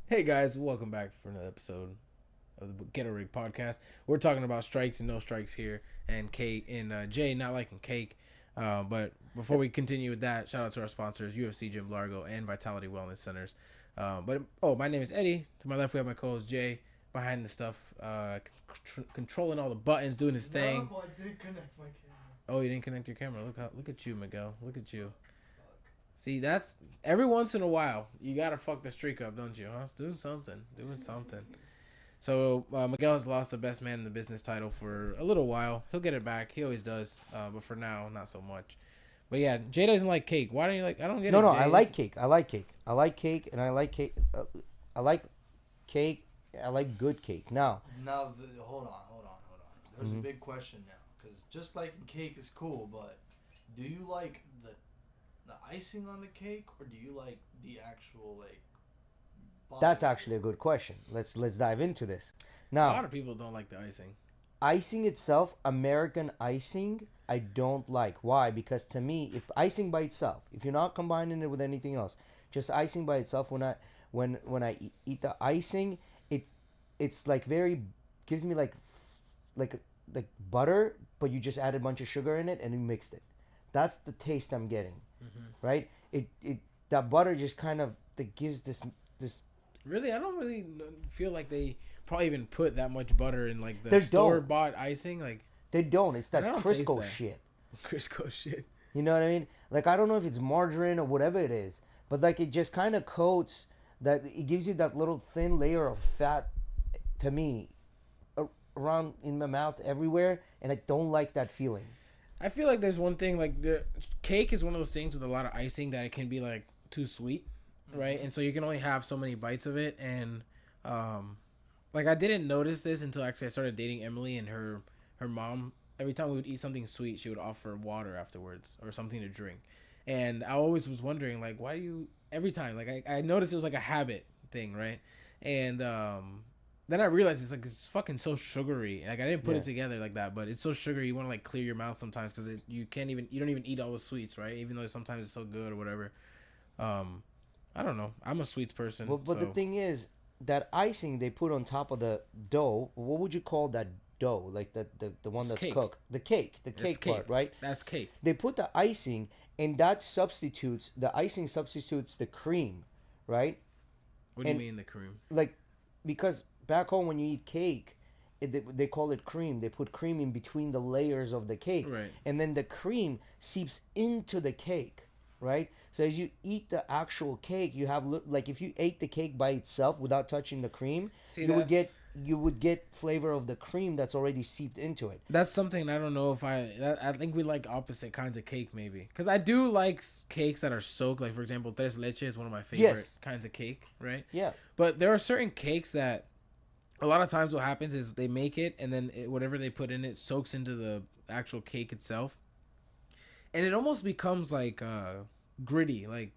Hey guys, welcome back for another episode of the Ghetto Rig podcast. We're talking about strikes and no strikes here, and cake and Jay not liking cake. But before we continue with that, shout out to our sponsors: UFC Gym Largo and Vitality Wellness Centers. My name is Eddie. To my left, we have my co-host Jay behind the stuff, controlling all the buttons, doing his thing. No, I didn't connect my camera. Oh, you didn't connect your camera. Look at you, Miguel. Look at you. See, that's every once in a while you gotta fuck the streak up, don't you? Huh? Doing something. So Miguel has lost the best man in the business title for a little while. He'll get it back. He always does. But for now, not so much. But yeah, Jay doesn't like cake. Why don't you like? I don't get No, it. no, Jay. I like cake. I like cake. I like cake, and I like cake. I like cake. I like good cake. Now, Hold on. There's Mhm. a big question now, because just liking cake is cool, but do you like the icing on the cake, or do you like the actual that's body? actually a good question. Let's dive into this. A lot Now, of people don't like the icing. icing itself, American icing, I don't like. Why? Because to me, if icing by itself, if you're not combining it with anything else, just icing by itself, when I eat the icing, it it's like very gives me like like butter, but you just add a bunch of sugar in it and you mixed it. That's the taste I'm getting, right? It that butter just kind of that gives this. Really, I don't really feel like they probably even put that much butter in like They the don't. store bought icing, like They don't. It's that I don't taste Crisco that. shit. Crisco shit. You know what I mean? Like I don't know if it's margarine or whatever it is, but like it just kind of coats that. It gives you that little thin layer of fat. To me, around in my mouth everywhere, and I don't like that feeling. I feel like there's one thing like the cake is one of those things with a lot of icing that it can be like too sweet, right? And so you can only have so many bites of it, and like I didn't notice this until actually I started dating Emily, and her mom. Every time we would eat something sweet, she would offer water afterwards or something to drink, and I always was wondering like why do you every time like I noticed it was like a habit thing, right? And then I realized it's fucking so sugary. Like I didn't put Yeah. it together like that, but it's so sugary. You want to like clear your mouth sometimes because you don't even eat all the sweets, right? Even though sometimes it's so good or whatever. I don't know. I'm a sweets person. But the So thing is, that icing they put on top of the dough. What would you call that dough? Like the one It's that's cake. cooked. The cake that's part, right? That's cake. They put the icing, and that substitutes the icing substitutes the cream, right? What do And you mean the cream? like because back home when you eat cake, they call it cream. They put cream in between the layers of the cake, Right. and then the cream seeps into the cake, right? So as you eat the actual cake, you have like if you ate the cake by itself without touching the cream, See, you would get flavor of the cream that's already seeped into it. that's something I don't know if I think we like opposite kinds of cake maybe because I do like cakes that are soaked. Like for example, tres leche is one of my favorite Yes. kinds of cake, right? Yeah. But there are certain cakes that a lot of times what happens is they make it and then whatever they put in it soaks into the actual cake itself, and it almost becomes like gritty. Like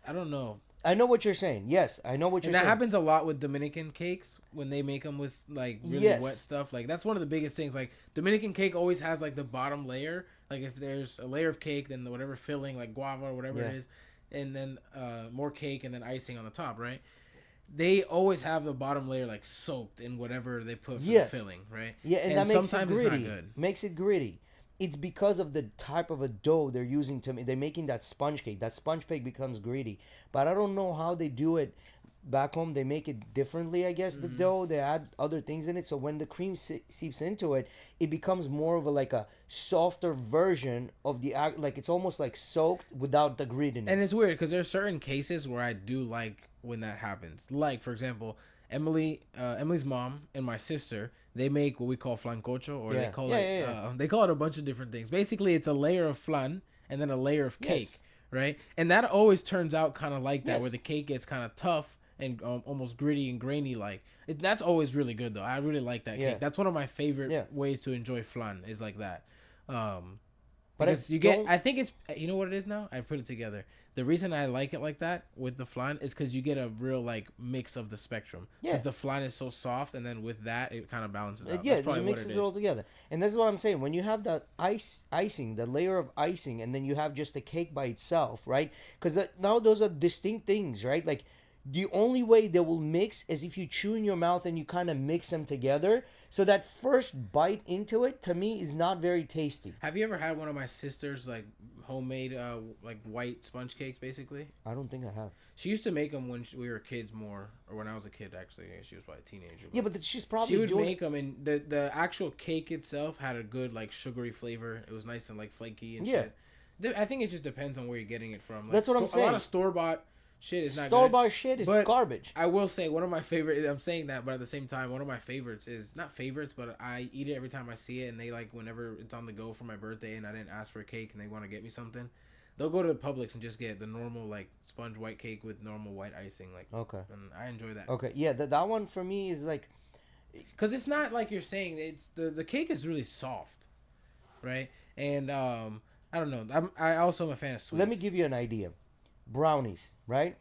I don't know. I know what you're saying. Yes, I know what you're And that saying. happens a lot with Dominican cakes when they make them with like really Yes. wet stuff. Like that's one of the biggest things. Like Dominican cake always has like the bottom layer. Like if there's a layer of cake, then whatever filling, like guava or whatever Yeah. it is, and then more cake and then icing on the top, right? They always have the bottom layer like soaked in whatever they put for Yes. the filling, right? Yeah, and that makes it sometimes it's not gritty. good. Makes it gritty. It's because of the type of a dough they're using they're making that sponge cake. That sponge cake becomes gritty. But I don't know how they do it back home. They make it differently, I guess. The dough, they add other things in it. So when the cream seeps into it, it becomes more of like a softer version of like it's almost like soaked without the grittiness. And it's weird because there's certain cases where I do like when that happens. Like for example, Emily's mom and my sister, they make what we call flancocho, or Yeah. they call Yeah, it yeah, yeah. they call it a bunch of different things. Basically, it's a layer of flan and then a layer of cake, Yes. right? And that always turns out kind of like that, Yes. where the cake gets kind of tough and almost gritty and grainy. Like that's always really good though. I really like that Yeah. cake. That's one of my favorite Yeah. ways to enjoy flan is like that. But Because I you get, don't- I think it's, you know what it is now? I put it together. The reason I like it like that with the flan is because you get a real like mix of the spectrum. Yeah. Because the flan is so soft, and then with that, it kind of balances out. Yeah, That's it probably what mixes it it all is. together. And this is what I'm saying. When you have that icing, the layer of icing, and then you have just the cake by itself, right? Because now those are distinct things, right? Like The only way they will mix is if you chew in your mouth and you kind of mix them together. So that first bite into it, to me, is not very tasty. Have you ever had one of my sister's like homemade like white sponge cakes? Basically, I don't think I have. she used to make them when we were kids more, or when I was a kid actually. She was probably a teenager. Yeah, but she's probably she would doing make them, and the actual cake itself had a good like sugary flavor. It was nice and like flaky and shit. I think it just depends on where you're getting it from. Like, That's what I'm saying. A lot of store bought shit is not good. Store bought shit is But garbage. I will say one of my favorite. I'm saying that, but at the same time, one of my favorites is not favorites, but I eat it every time I see it. And they like whenever it's on the go for my birthday, and I didn't ask for a cake, and they want to get me something, they'll go to the Publix and just get the normal like sponge white cake with normal white icing. Like Okay. and I enjoy that. Okay, yeah, that one for me is like, Because it's not like you're saying it's the cake is really soft, right? And I don't know. I also am a fan of sweets. let me give you an idea. Brownies, right?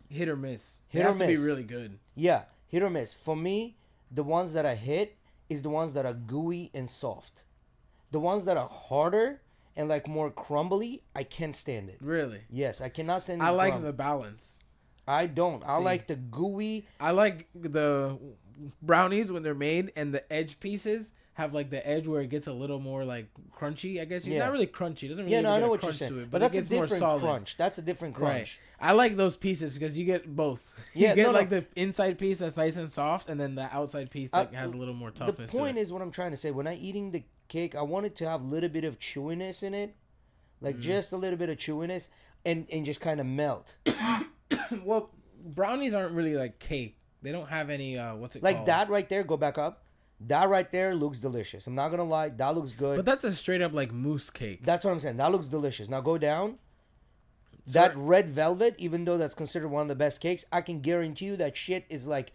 hit or miss. Hit They or have to be miss. really good. Yeah, hit or miss. For me, the ones that I hit is the ones that are gooey and soft. The ones that are harder and like more crumbly, I can't stand it. Really, Yes, I cannot stand it. I like the balance. I don't. I See. like the gooey. I like the brownies when they're made and the edge pieces have like the edge where it gets a little more like crunchy. I guess Yeah. not really crunchy. It doesn't really Yeah, no, I get know a what you're crunch saying. to it, But it that's a gets more different solid. crunch. That's a different Right. crunch. I like those pieces because you get both. Yeah, you get no, like no. the inside piece that's nice and soft, and then the outside piece that has a little more The toughness. point to it. is what I'm trying to say. When I eating the cake, I want it to have a little bit of chewiness in it, like just a little bit of chewiness, and just kind of melt. Well, brownies aren't really like cake. They don't have any what's it Like called? that right there. Go back up. That right there looks delicious. I'm not gonna lie. That looks good. But that's a straight up like mousse cake. That's what I'm saying. That looks delicious. Now go down. So- That red velvet, even though that's considered one of the best cakes, I can guarantee you that shit is like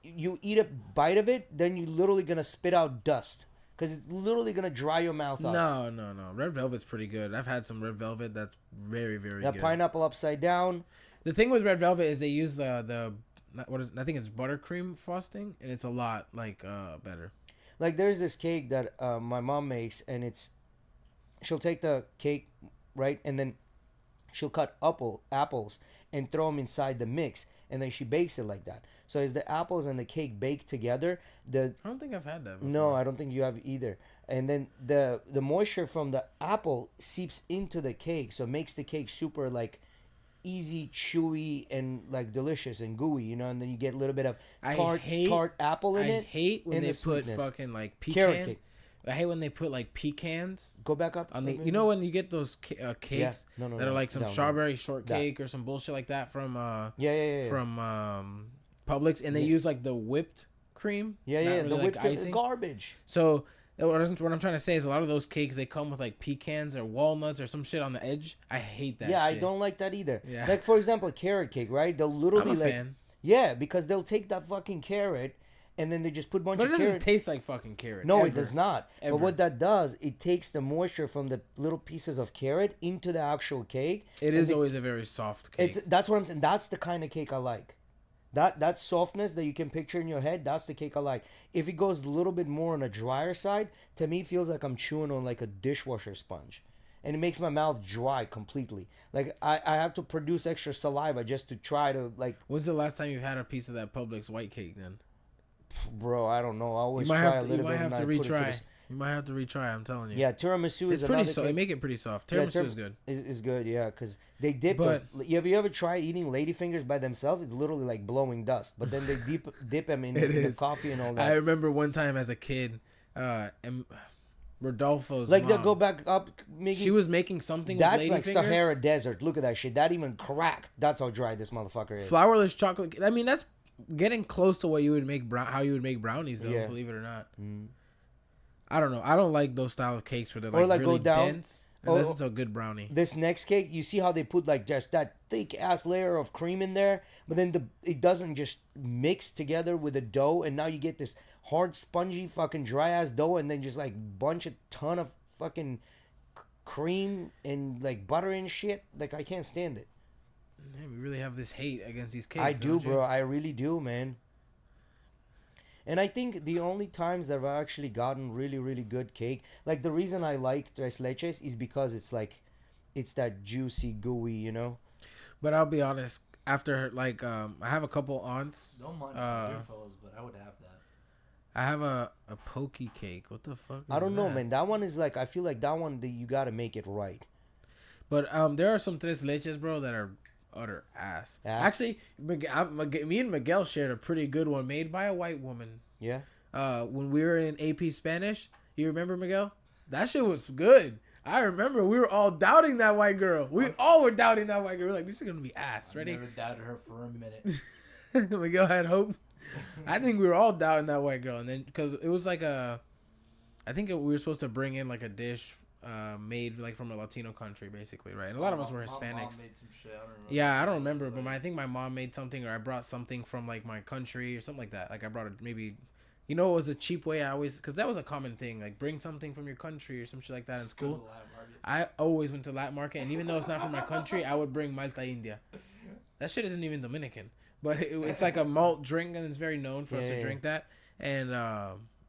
you eat a bite of it, then you literally gonna spit out dust because it's literally gonna dry your mouth out. No. Red velvet's pretty good. I've had some red velvet that's very, very That good. pineapple upside down. The thing with red velvet is they use I think it's buttercream frosting, and it's a lot like better. Like there's this cake that my mom makes, and she'll take the cake, right, and then she'll cut apples and throw them inside the mix, and then she bakes it like that. So as the apples and the cake bake together, I don't think I've had that before. no, I don't think you have either. And then the moisture from the apple seeps into the cake, so it makes the cake super like easy, chewy, and like delicious and gooey, you know. And then you get a little bit of tart apple in I it. hate when and they the put sweetness. fucking like Carrot pecan. cake. I hate when they put like pecans Go back up. on the. You know when you get those cakes No, that are like some no, no. strawberry shortcake or some bullshit like that from Yeah. from Publix, and they use like the whipped cream. Yeah. not really, The like, whipped cream is icing. garbage. So what I'm trying to say is a lot of those cakes they come with like pecans or walnuts or some shit on the edge. I hate that. Yeah, shit. I don't like that either. Yeah. Like for example, a carrot cake, right? They'll literally I'm a like fan, yeah, because they'll take that fucking carrot and then they just put a bunch but it of doesn't carrot. taste like fucking carrot. No, ever. it does not. Ever. But what that does, it takes the moisture from the little pieces of carrot into the actual cake. It is always a very soft cake. That's what I'm saying. That's the kind of cake I like. That softness that you can picture in your head, that's the cake I like. If it goes a little bit more on a drier side, to me it feels like I'm chewing on like a dishwasher sponge. And it makes my mouth dry completely. Like I have to produce extra saliva just to try to like When's the last time you had a piece of that Publix white cake then? bro, I don't know. I always You might try have a to, little you might bit have and to I put it to retry. You might have to retry. I'm telling you. Yeah, tiramisu it's is pretty another soft. They cake. make it pretty soft. Yeah, Tiramisu is good. Is good, yeah, because they dip But- those. Have you ever tried eating ladyfingers by themselves? It's literally like blowing dust. But then they dip them in, It in the is. coffee and all I that. remember one time as a kid, and Rodolfo's Like mom, they go back up, making. she was making something. That's with like ladyfingers. Sahara Desert. Look at that shit. That even cracked. That's how dry this motherfucker is. Flourless chocolate. I mean, that's getting close to what you would make how you would make brownies, though. Yeah. Believe it or not. Mm. I don't know. I don't like those style of cakes where they're Or, like, like, go really down- dense. Unless it's a good brownie. This next cake, you see how they put like just that thick ass layer of cream in there, but then it doesn't just mix together with the dough, and now you get this hard, spongy, fucking dry ass dough, and then just like bunch a ton of fucking cream and like butter and shit. Like I can't stand it. Man, we really have this hate against these cakes. I do, don't you? bro. I really do, man. And I think the only times that I've actually gotten really, really good cake, like the reason I like tres leches is because it's like, it's that juicy, gooey, you know. But I'll be honest. after like I have a couple aunts. Don't mind my dear fellas, but I would have that. I have a pokey cake. What the fuck? I don't know, man. That one is like, I feel like that one that you gotta make it right. But there are some tres leches, bro, that are utter ass. Actually, me and Miguel shared a pretty good one made by a white woman. Yeah. When we were in AP Spanish, you remember, Miguel? That shit was good. I remember we were all doubting that white girl. We all were doubting that white girl. We're like, this is gonna be ass. Ready? I never doubted her for a minute. Miguel had hope. I think we were all doubting that white girl, and then because it was like we were supposed to bring in like a dish made like from a Latino country, basically, right? And a lot of us were Hispanics. My mom made some shit. I don't remember. Yeah, I don't remember, but I think my mom made something, or I brought something from like my country or something like that. Like I brought maybe, it was a cheap way. Because that was a common thing, like bring something from your country or some shit like that in school. I always went to Latin Market, and even though it's not from my country, I would bring Malta India. That shit isn't even Dominican, but it's like a malt drink, and it's very known for us to drink that. And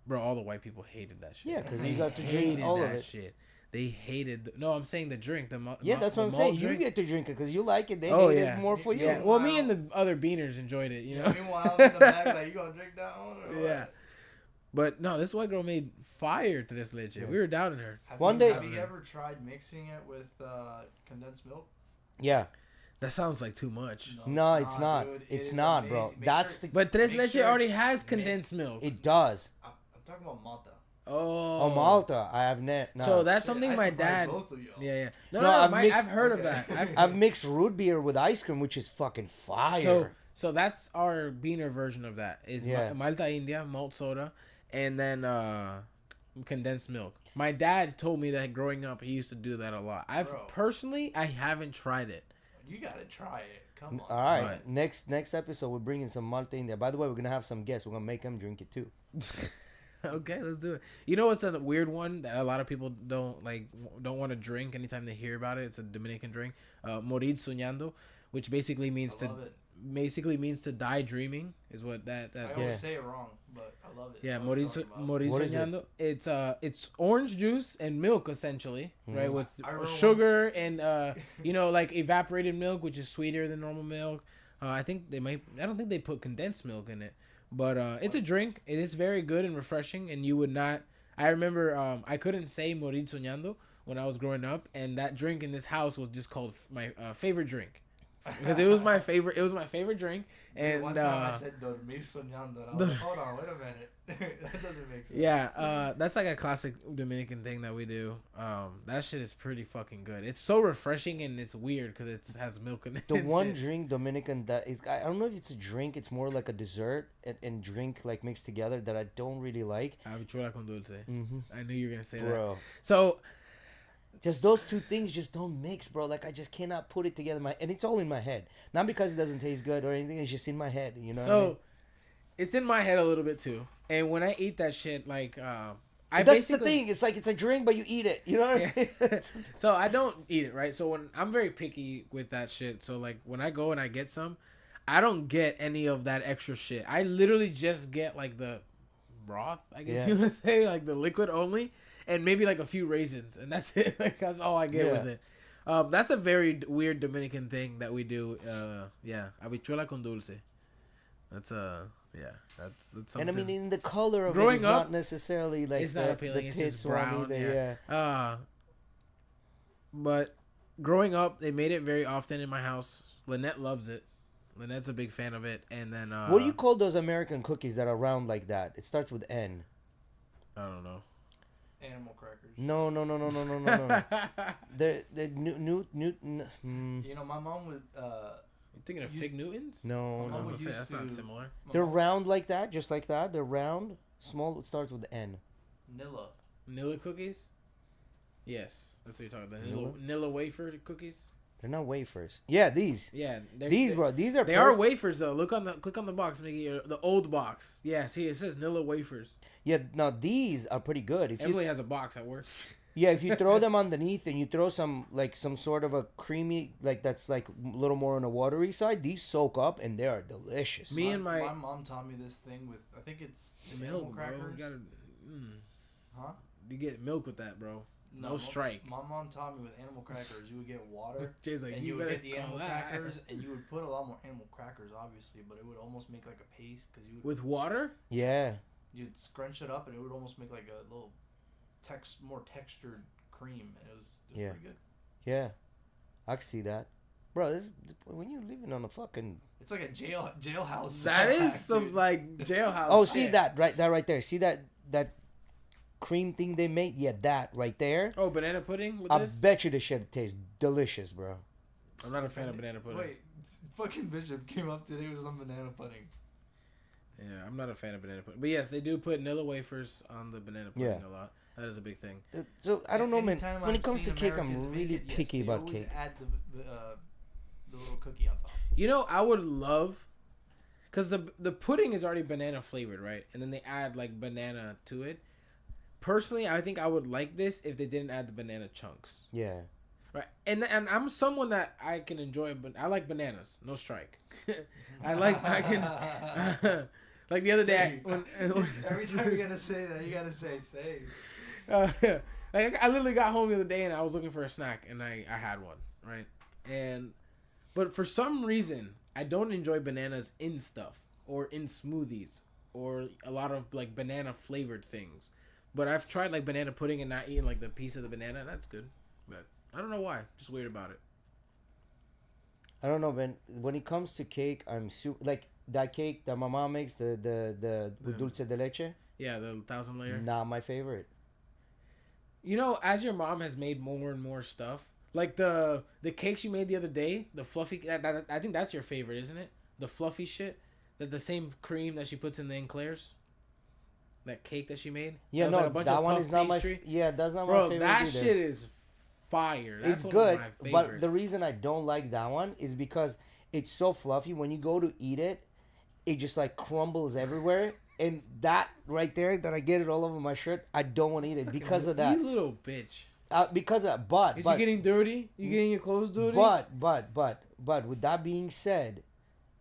bro, all the white people hated that shit. Yeah, because you got to drink all of it. Shit. They hated. I'm saying the drink. That's what I'm saying. Drink. You get to drink it because you like it. They hate it more for you. Yeah. Well, me and the other beaners enjoyed it. Meanwhile, in the back, like, you gonna drink that one? Or yeah. What? But no, this white girl made fire to this legit. Yeah. We were doubting her. Have you ever tried mixing it with condensed milk? Yeah. That sounds like too much. No, it's not. It's not, bro. But tres leche already has condensed milk. It does. I'm talking about Malta. Oh, Malta. I have no. So that's something my dad. Yeah. No, I've heard of that. I've mixed root beer with ice cream, which is fucking fire. So that's our beaner version of that. Is Malta India, malt soda, and then condensed milk. My dad told me that growing up he used to do that a lot. I haven't tried it. You gotta try it. Come on. All right. Next episode we're bringing some Malta India. By the way, we're gonna have some guests. We're gonna make them drink it too. Okay, let's do it. You know what's a weird one that a lot of people don't want to drink anytime they hear about it? It's a Dominican drink, morir soñando, which basically means to die dreaming. Is what that. I always say it wrong, but I love it. Yeah, morir soñando. It's orange juice and milk essentially, right? With sugar and like evaporated milk, which is sweeter than normal milk. I don't think they put condensed milk in it. But it's a drink. It is very good and refreshing, and you would not. I remember I couldn't say morir soñando when I was growing up, and that drink in this house was just called my favorite drink because it was my favorite. It was my favorite drink. And one time I said dormir soñando, and I was like, hold on, wait a minute, that doesn't make sense. Yeah, that's like a classic Dominican thing that we do. That shit is pretty fucking good. It's so refreshing and it's weird because it has milk in it. The one drink Dominican that is, I don't know if it's a drink. It's more like a dessert and drink like mixed together that I don't really like. Habichuela con dulce. I knew you were gonna say bro. That. So. Just those two things just don't mix, bro. Like I just cannot put it together. And it's all in my head. Not because it doesn't taste good or anything. It's just in my head. You know. So, what I mean? It's in my head a little bit too. And when I eat that shit, like, that's the thing. It's like it's a drink, but you eat it. You know what I mean? So I don't eat it, right? So when I'm very picky with that shit. So like when I go and I get some, I don't get any of that extra shit. I literally just get like the broth. I guess you would say, like the liquid only. And maybe like a few raisins, and that's it. Like that's all I get with it. That's a very weird Dominican thing that we do. Habichuela con dulce. That's that's something. And I mean, in the color of growing it is up, not necessarily like it's not appealing. It's just brown. Either, But growing up, they made it very often in my house. Lynette loves it. Lynette's a big fan of it. And then what do you call those American cookies that are round like that? It starts with N. I don't know. Animal crackers. No. They're new. You know, my mom would. You thinking of Fig Newtons? No. That's not similar. They're round like that, just like that. They're round, small. It starts with N. Nilla cookies? Yes, that's what you're talking about. Nilla wafer cookies. They're not wafers. Yeah, these. Yeah, bro. These are. They are wafers though. Click on the box, Mickey. The old box. Yeah, see, it says Nilla wafers. Yeah, now these are pretty good. Emily has a box at work. Yeah, if you throw them underneath and you throw some sort of a creamy, like that's like a little more on a watery side, these soak up and they are delicious. My mom taught me this thing with, I think it's milk, crackers. Huh? You get milk with that, bro. No strike. My mom taught me with animal crackers, you would get water, Jay's like, and you would better get the call animal that. crackers, and you would put a lot more animal crackers, obviously, but it would almost make like a paste because you would With water? Yeah. you'd scrunch it up, and it would almost make like a little more textured cream, and it was Yeah. pretty good. Yeah. I can see that. Bro, this when you're living on a fucking It's like a jailhouse. That is snack, some dude. like jailhouse. Oh, see shit. that right there. See that cream thing they made? Yeah, that right there. Oh, banana pudding with I this? bet you this shit tastes delicious, bro. I'm not a fan of banana pudding. Wait, fucking Bishop came up today with some banana pudding. Yeah, I'm not a fan of banana pudding. But yes, they do put Nilla wafers on the banana pudding a lot. That is a big thing. So I don't know, man. Anytime When I've it comes to seen cake, Americans I'm make really it, yes, picky they about always cake. add the little cookie on top. You know, I would love, because the pudding is already banana flavored, right? And then they add like banana to it. Personally, I think I would like this if they didn't add the banana chunks. Yeah. Right, and I'm someone that I can enjoy, but I like bananas. No strike. I can like the other day when Every time you're gonna say that, you gotta say save. like I literally got home the other day and I was looking for a snack and I had one, right? But for some reason I don't enjoy bananas in stuff or in smoothies or a lot of like banana flavored things. But I've tried like banana pudding and not eating like the piece of the banana, and that's good. But I don't know why. Just weird about it. I don't know, man. When it comes to cake, I'm like that cake that my mom makes, the dulce de leche. Yeah, the 1,000 layer. Not my favorite. You know, as your mom has made more and more stuff, like the cake she made the other day, the fluffy. I think that's your favorite, isn't it? The fluffy shit, the same cream that she puts in the eclairs. That cake that she made. Yeah, that no, like a bunch that of one puff is not pastry. yeah, that's not my Bro, favorite that either. shit is fire. That's It's one good, of my but favorites. the reason I don't like that one is because it's so fluffy. When you go to eat it, it just like crumbles everywhere. And that right there, that I get it all over my shirt, I don't want to eat it because of that. You little bitch. Because of that. But Is you getting dirty? You getting your clothes dirty? But with that being said,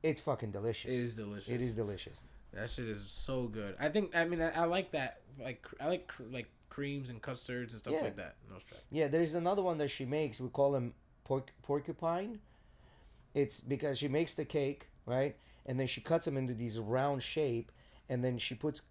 it's fucking delicious. It is delicious. It is delicious. That shit is so good. I like that. I like creams and custards and stuff like that. No strike. Yeah, there's another one that she makes. We call them porcupine. It's because she makes the cake, right? And then she cuts them into these round shape, and then she puts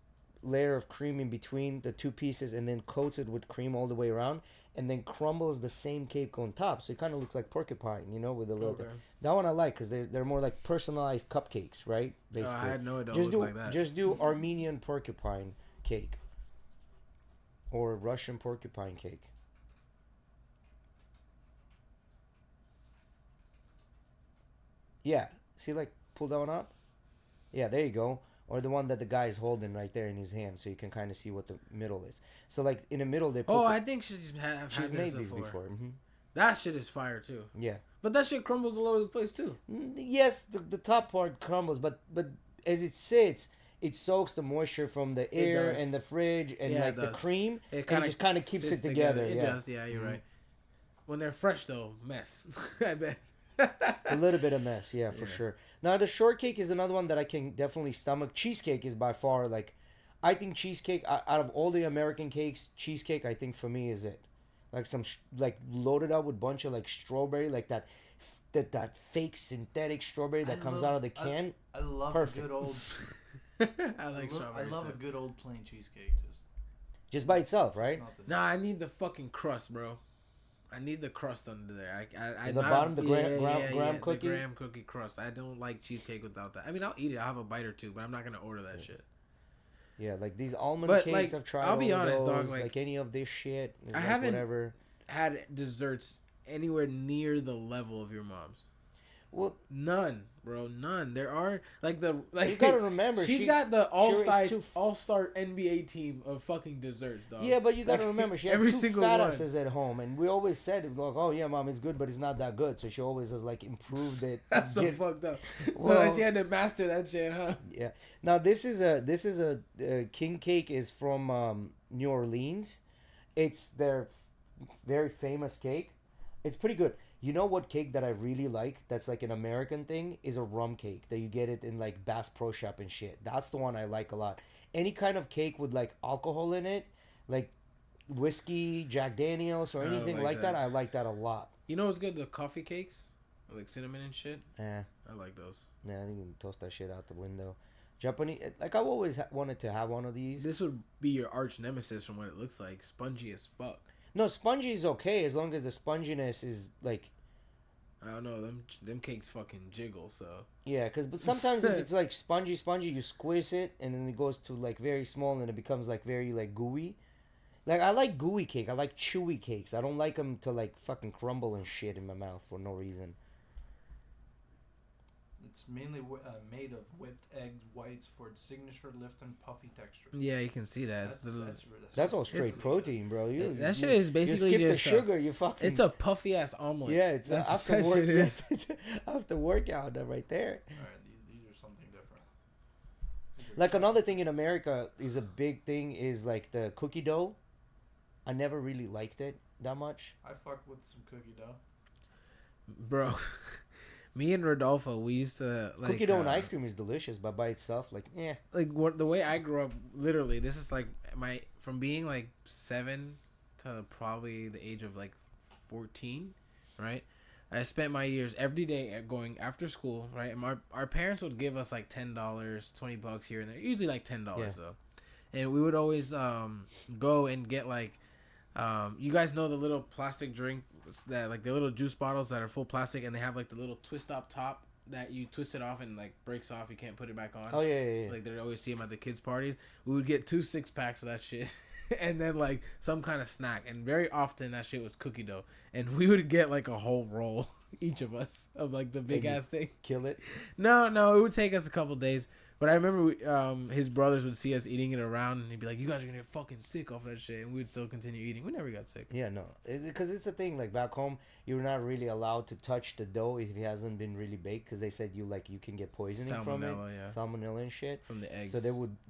layer of cream in between the two pieces, and then coats it with cream all the way around, and then crumbles the same cake on top. So it kind of looks like porcupine, with a little. Okay. That one I like because they're more like personalized cupcakes, right? Basically. I had no idea. Just Look like that. Just do Armenian porcupine cake. Or Russian porcupine cake. Yeah. See, like, pull that one up? Yeah, there you go. Or the one that the guy is holding right there in his hand, so you can kind of see what the middle is. So, like, in the middle, they put... I think she's she's made these before. Mm-hmm. That shit is fire, too. Yeah. But that shit crumbles all over the place, too. Yes, the top part crumbles, but as it sits... It soaks the moisture from the air and the fridge and like the cream. It just kind of keeps it together. It does, yeah, you're right. When they're fresh though, mess. I bet. A little bit of mess, yeah, for sure. Now the shortcake is another one that I can definitely stomach. Cheesecake is by far like, I think cheesecake out of all the American cakes, cheesecake I think for me is it. Like some like loaded up with bunch of like strawberry, like that fake synthetic strawberry that comes out of the can. I love Perfect. a good old. I like strawberry. I love stuff. a good old plain cheesecake. Just by itself, right? Nah, I need the fucking crust, bro. I need the crust under there. I The bottom, the graham cookie? The graham cookie crust. I don't like cheesecake without that. I mean, I'll eat it. I'll have a bite or two, but I'm not gonna order that shit. Yeah, like these almond But, cakes like, I've tried. I'll be all honest, those, dog, like, any of this shit. It's I like haven't whatever. had desserts anywhere near the level of your mom's. Well, none, bro, none. There are you gotta remember she's got the all-star all-star NBA team of fucking desserts, dog. Yeah, but you gotta remember she has every two single fat one. asses at home, and we always said like, oh yeah, mom, it's good, but it's not that good. So she always has like improved it. That's so fucked up. Well, so she had to master that shit, huh? Yeah. Now this is a king cake is from New Orleans. It's their very famous cake. It's pretty good. You know what cake that I really like that's like an American thing is a rum cake that you get it in like Bass Pro Shop and shit. That's the one I like a lot. Any kind of cake with like alcohol in it, like whiskey, Jack Daniels, or I don't anything like like that. that, I like that a lot. You know what's good? The coffee cakes, like cinnamon and shit. Yeah, I like those. man, you can toss that shit out the window. Japanese, like I've always wanted to have one of these. This would be your arch nemesis from what it looks like. Spongy as fuck. No, spongy is okay as long as the sponginess is like. I don't know. Them cakes fucking jiggle. So Yeah, but sometimes if it's like spongy, you squeeze it and then it goes to like very small and it becomes like very like gooey. Like I like gooey cake. I like chewy cakes. I don't like them to like fucking crumble and shit in my mouth for no reason. It's mainly made of whipped eggs whites for its signature lift and puffy texture. yeah, you can see that. That's all straight It's- protein, bro. that shit is basically you skip just the sugar. You fucking. it's a puffy ass omelet. yeah. It's That's after what that work. shit is. After workout, right there. All right, these are something different. Like another thing in America is a big thing is like the cookie dough. I never really liked it that much. I fuck with some cookie dough. Bro. Me and Rodolfo, we used to like Cookie dough and ice cream is delicious, but by itself, like, yeah. Like what the way I grew up, literally, this is like from being like 7 to probably the age of like 14, right? I spent my years every day going after school, right? And our parents would give us like $10, $20 here and there, usually like $10 though, and we would always go and get like you guys know the little plastic drink that like the little juice bottles that are full plastic and they have like the little twist up top that you twist it off and like breaks off, you can't put it back on. Oh yeah. Like they always see them at the kids parties. We would get 2 6-packs of that shit and then like some kind of snack, and very often that shit was cookie dough, and we would get like a whole roll each of us of like the big ass thing. Kill it. No, it would take us a couple days. But I remember his brothers would see us eating it around, and he'd be like, "You guys are gonna get fucking sick off that shit," and we'd still continue eating. We never got sick. Yeah, no, because it's a thing. Like back home, you're not really allowed to touch the dough if it hasn't been really baked, because they said you can get poisoning from it, salmonella and shit from the eggs. So they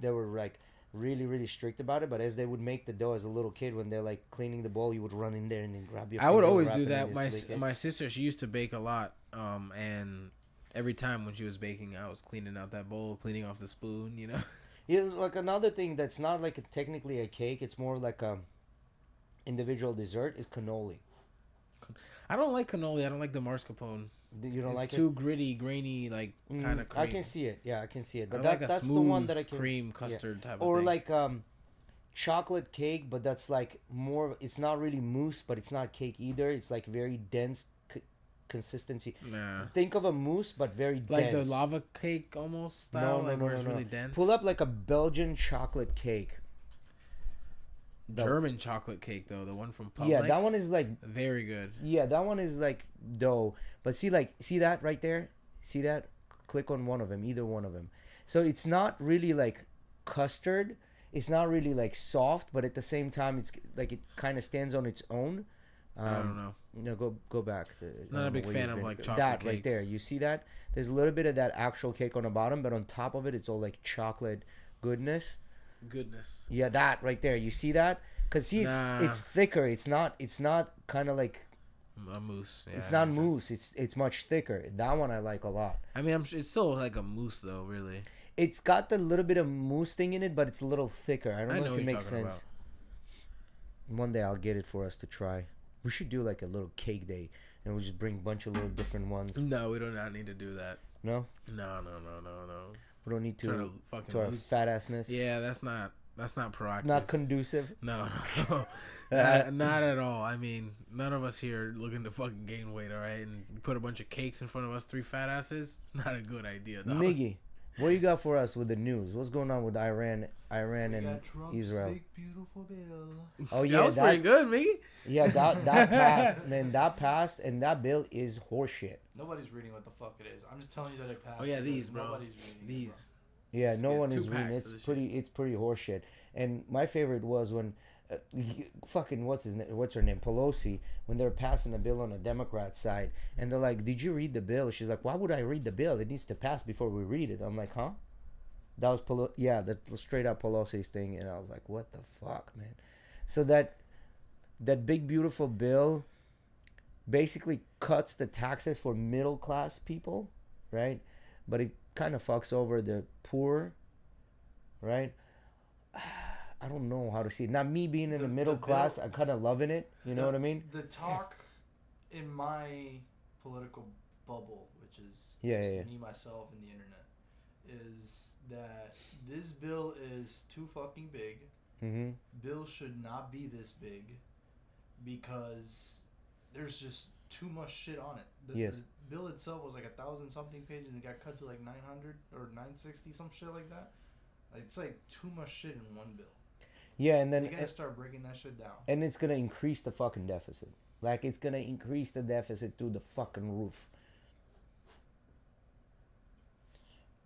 were like really strict about it. But as they would make the dough as a little kid, when they're like cleaning the bowl, you would run in there and then grab your. I would finger, always wrap do it, that. and just lick it. My sister, she used to bake a lot, and every time when she was baking, I was cleaning out that bowl, cleaning off the spoon, you know. Yeah, like another thing that's not like technically a cake, it's more like a individual dessert, is cannoli. I don't like cannoli. I don't like the mascarpone. You don't like it? It's too gritty, grainy, like kind of cream. I can see it. Yeah, I can see it. But like that's the one that I can cream custard type of or thing. like chocolate cake, but that's like more. It's not really mousse, but it's not cake either. It's like very dense consistency. Nah. Think of a mousse, but very dense. Like the lava cake almost style, where it's really dense. Pull up like a Belgian chocolate cake. German chocolate cake though, the one from Publix. Yeah, that one is like very good. Yeah, that one is like dough. But see that right there? See that? Click on one of them, either one of them. So it's not really like custard. It's not really like soft, but at the same time, it's like it kind of stands on its own. I don't know. No, go back. Not a big fan of like chocolate that cakes. right there. You see that? There's a little bit of that actual cake on the bottom, but on top of it, it's all like chocolate goodness. Yeah, that right there. You see that? Cause see, it's thicker. It's not kind of like a mousse. Yeah, it's not mousse. It's much thicker. That one I like a lot. I mean, it's still like a mousse though, really. It's got the little bit of mousse thing in it, but it's a little thicker. I don't know if it makes sense. About. One day I'll get it for us to try. We should do like a little cake day, and we'll just bring a bunch of little different ones. No, we do not need to do that. No. No. We don't need to fucking our fat assness. Yeah, that's not proactive. Not conducive. No. not at all. I mean, none of us here looking to fucking gain weight, all right? And you put a bunch of cakes in front of us, 3 fat asses. Not a good idea, dog. Miggy, what you got for us with the news? What's going on with Iran and Israel? Big, beautiful bill. Oh yeah, that was pretty good, Miggy. Yeah, that passed. Man, that passed, and that bill is horseshit. Nobody's reading what the fuck it is. I'm just telling you that it passed. Oh yeah, these, bro. Nobody's reading these. it, bro. Yeah, Just no one is 2 reading. packs It's pretty horseshit. And my favorite was when fucking what's her name, Pelosi, when they were passing a bill on the Democrat side, and they're like, "Did you read the bill?" She's like, "Why would I read the bill? It needs to pass before we read it." I'm like, "Huh?" That was the straight up Pelosi's thing, and I was like, "What the fuck, man?" So that big beautiful bill basically cuts the taxes for middle class people, right? But it kind of fucks over the poor, right? I don't know how to see it. Not me being in the The middle bill- class, I'm kind of loving it. You know what I mean? The talk in my political bubble, which is Yeah, just yeah, yeah. me, myself, and the internet, is that this bill is too fucking big. Mm-hmm. Bills should not be this big because there's just too much shit on it. Yes. The bill itself was like 1,000 something pages and it got cut to like 900 or 960, some shit like that. Like, it's like too much shit in one bill. Yeah, and then They gotta start breaking that shit down. and it's gonna increase the fucking deficit. Like it's gonna increase the deficit through the fucking roof.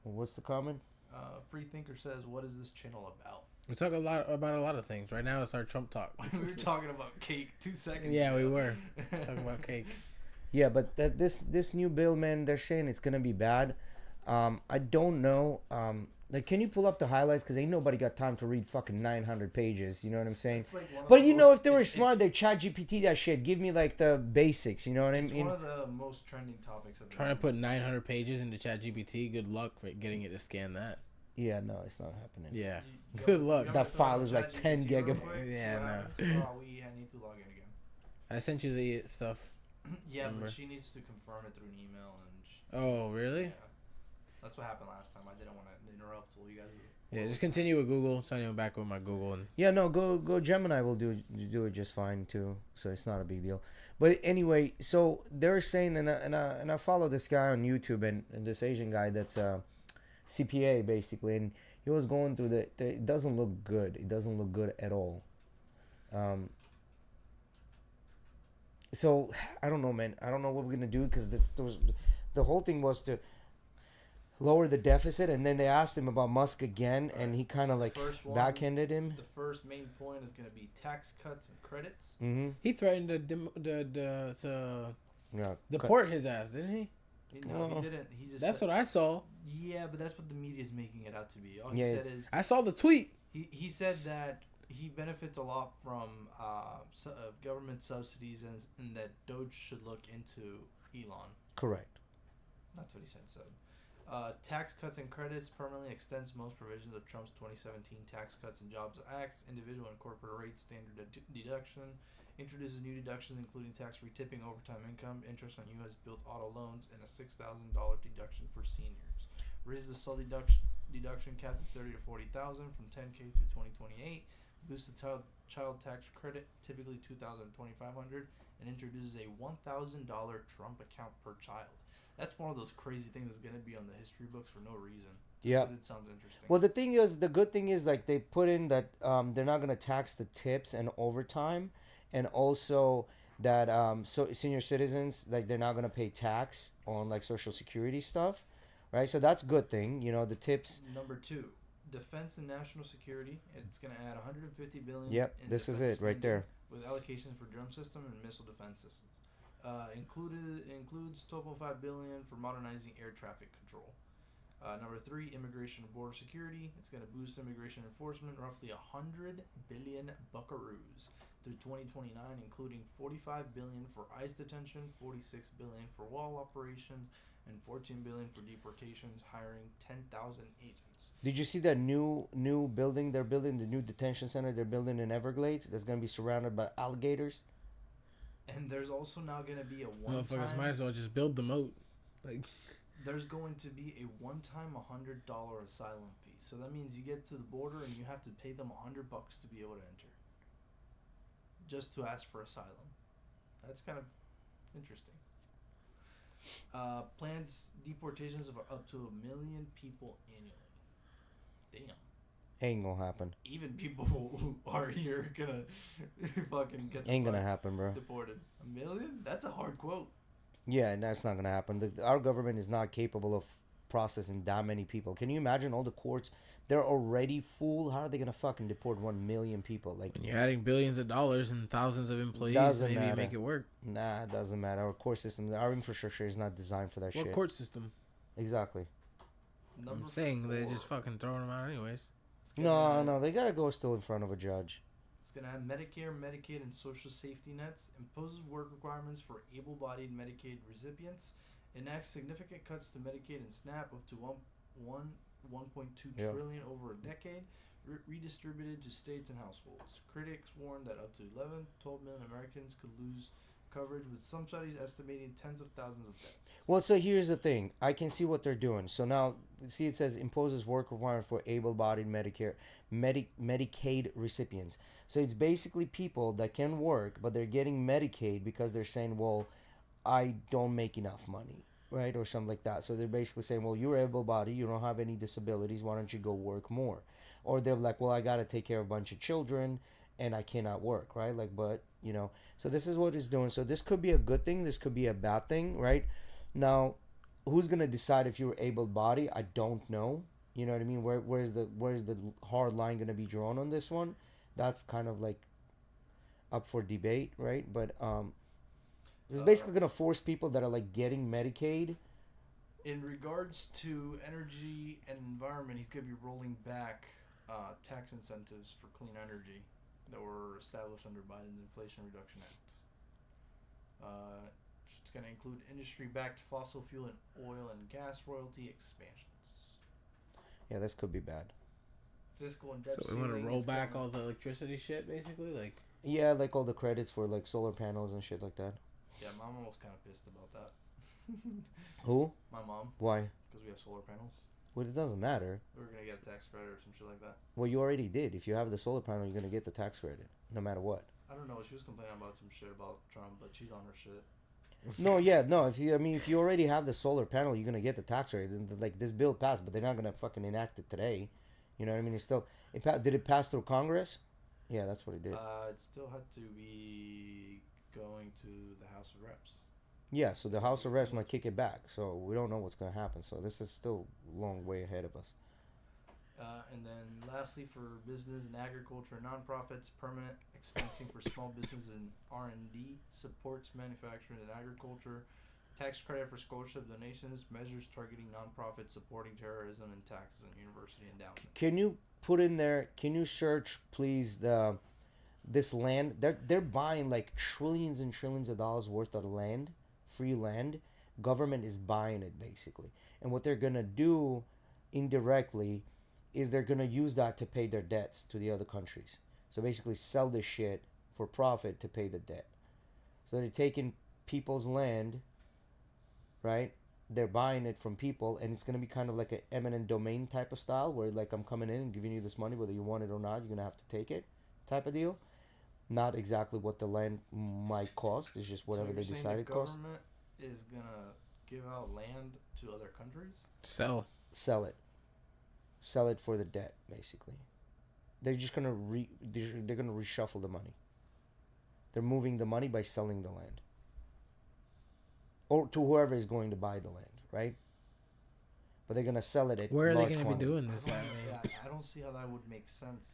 What's the comment? Free Thinker says, "What is this channel about?" We talk about a lot of things. Right now, it's our Trump talk. We were talking about cake 2 seconds Yeah, ago. we were talking about cake. Yeah, but this new bill, man, they're saying it's gonna be bad. I don't know. Like, can you pull up the highlights? Because ain't nobody got time to read fucking 900 pages. You know what I'm saying? It's like one of But the you know, most- if they were it's- smart, they chat GPT that shit. Give me like the basics. You know what I It's mean? one of the most trending topics of the Trying to put 900 pages into ChatGPT. Good luck for getting it to scan that. Yeah, no, it's not happening. Yeah. You- Good luck. you That want me to file throw is it on like 10 ChatGPT real gigabytes. quick? Yeah, What no. happens? Oh, I need to log in again. I sent you the stuff. Yeah, Remember? but she needs to confirm it through an email and. Oh, really? Yeah. That's what happened last time. I didn't want to interrupt while you guys. Yeah, just continue with Google. Sign back with my Google and Yeah, no, go Gemini will do it just fine too. So it's not a big deal. But anyway, so they're saying, and I follow this guy on YouTube and this Asian guy that's CPA basically, and he was going through it doesn't look good. It doesn't look good at all. So I don't know, man. I don't know what we're gonna do because the whole thing was to lower the deficit, and then they asked him about Musk again, and he kind of So the like first one- backhanded him. The first main point is going to be tax cuts and credits. Mm-hmm. he threatened to Yeah. deport his ass, didn't he? No, No. he didn't. He just. That's said, what I saw. Yeah, but that's what the media is making it out to be. All he Yeah. said is I saw the tweet. he said that he benefits a lot from government subsidies and that Doge should look into Elon. Correct. That's what he said. So, tax cuts and credits permanently extends most provisions of Trump's 2017 Tax Cuts and Jobs Act. Individual and corporate rate standard deduction introduces new deductions including tax-free tipping, overtime income, interest on U.S.-built auto loans, and a $6,000 deduction for seniors. Raises the sole deduction cap to $30,000 to $40,000 from $10,000 through 2028. Boosts the child tax credit, typically $2,000 to $2,500, and introduces a $1,000 Trump account per child. That's one of those crazy things that's gonna be on the history books for no reason. Just Yeah. 'cause it sounds interesting. Well, the good thing is like they put in that they're not gonna tax the tips and overtime, and also that so senior citizens like they're not gonna pay tax on like Social Security stuff, right? So that's a good thing. You know, the tips. Number 2, defense and national security. It's gonna add 150 billion. Yep, in this is defense it right there. spending with allocations for drum system and missile defense systems. Includes 12.5 billion for modernizing air traffic control. Number 3, immigration and border security. It's going to boost immigration enforcement roughly 100 billion buckaroos through 2029, including 45 billion for ICE detention, 46 billion for wall operations, and 14 billion for deportations, hiring 10,000 agents. Did you see that new building they're building, the new detention center they're building in Everglades? That's gonna be surrounded by alligators. And there's also now going to be a Motherfuckers might one-time. as well just build the moat. Like, There's going to be a one-time $100 asylum fee. So that means you get to the border and you have to pay them $100 to be able to enter. Just to ask for asylum. That's kind of interesting. Plans deportations of up to 1 million people annually. Damn. Ain't gonna happen. Even people who are here gonna fucking get Ain't gonna happen, bro. deported. 1 million? That's a hard quote. Yeah, and that's not gonna happen. Our government is not capable of processing that many people. Can you imagine all the courts? They're already full. How are they gonna fucking deport 1 million people? Like, when you're adding billions of dollars and thousands of employees, Doesn't maybe matter. make it work. nah, it doesn't matter. Our court system, our infrastructure is not designed for that What shit. court system? Exactly. Number I'm saying they're just 4. fucking throwing them out anyways. It's gonna No, have- no, they gotta go still in front of a judge. It's going to have Medicare, Medicaid, and social safety nets, imposes work requirements for able-bodied Medicaid recipients, enacts significant cuts to Medicaid and SNAP up to 1.2 Yeah. trillion over a decade, redistributed to states and households. Critics warned that up to 12 million Americans could lose coverage, with some studies estimating tens of thousands of deaths. Well, so here's the thing. I can see what they're doing. So now, see, it says imposes work requirement for able-bodied Medicaid recipients. So it's basically people that can work, but they're getting Medicaid because they're saying, well, I don't make enough money, right? Or something like that. So they're basically saying, well, you're able-bodied, you don't have any disabilities, why don't you go work more? Or they're like, well, I got to take care of a bunch of children and I cannot work, right? Like, but, you know, so this is what it's doing. So this could be a good thing. This could be a bad thing, right? Now, who's going to decide if you're able-bodied? I don't know. You know what I mean? Where's the hard line going to be drawn on this one? That's kind of like up for debate, right? But this is basically going to force people that are like getting Medicaid. In regards to energy and environment, he's going to be rolling back tax incentives for clean energy that were established under Biden's Inflation Reduction Act. It's going to include industry-backed fossil fuel and oil and gas royalty expansions. Yeah, this could be bad. Fiscal and debt. So we want to roll back all the electricity shit, basically, like. Yeah, like all the credits for like solar panels and shit like that. Yeah, my mom was kind of pissed about that. Who? My mom. Why? Because we have solar panels. Well, it doesn't matter. We were gonna get a tax credit or some shit like that. Well, you already did. If you have the solar panel, you're gonna get the tax credit, no matter what. I don't know. She was complaining about some shit about Trump, but she's on her shit. No, yeah, no. If you already have the solar panel, you're gonna get the tax rate. And like this bill passed, but they're not gonna fucking enact it today. You know what I mean? It's still. Did it pass through Congress? Yeah, that's what it did. It still had to be going to the House of Reps. Yeah, so the House of Reps might kick it back. So we don't know what's gonna happen. So this is still a long way ahead of us. And then lastly, for business and agriculture nonprofits, permanent expensing for small businesses and R&D supports manufacturing and agriculture, tax credit for scholarship donations, measures targeting nonprofits supporting terrorism, and taxes on university endowments. Can you put in there? Can you search, please, this land? They're buying like trillions and trillions of dollars worth of land, free land. Government is buying it basically, and what they're gonna do indirectly is they're going to use that to pay their debts to the other countries. So basically sell this shit for profit to pay the debt. So they're taking people's land, right? They're buying it from people, and it's going to be kind of like an eminent domain type of style where like I'm coming in and giving you this money, whether you want it or not, you're going to have to take it type of deal. Not exactly what the land might cost. It's just whatever they decide it costs. The government is going to give out land to other countries? Sell it. Sell it for the debt, basically. They're just gonna they're gonna reshuffle the money. They're moving the money by selling the land, or to whoever is going to buy the land, right? But they're gonna sell it at where are they gonna quantity. be doing this? I don't see how that would make sense.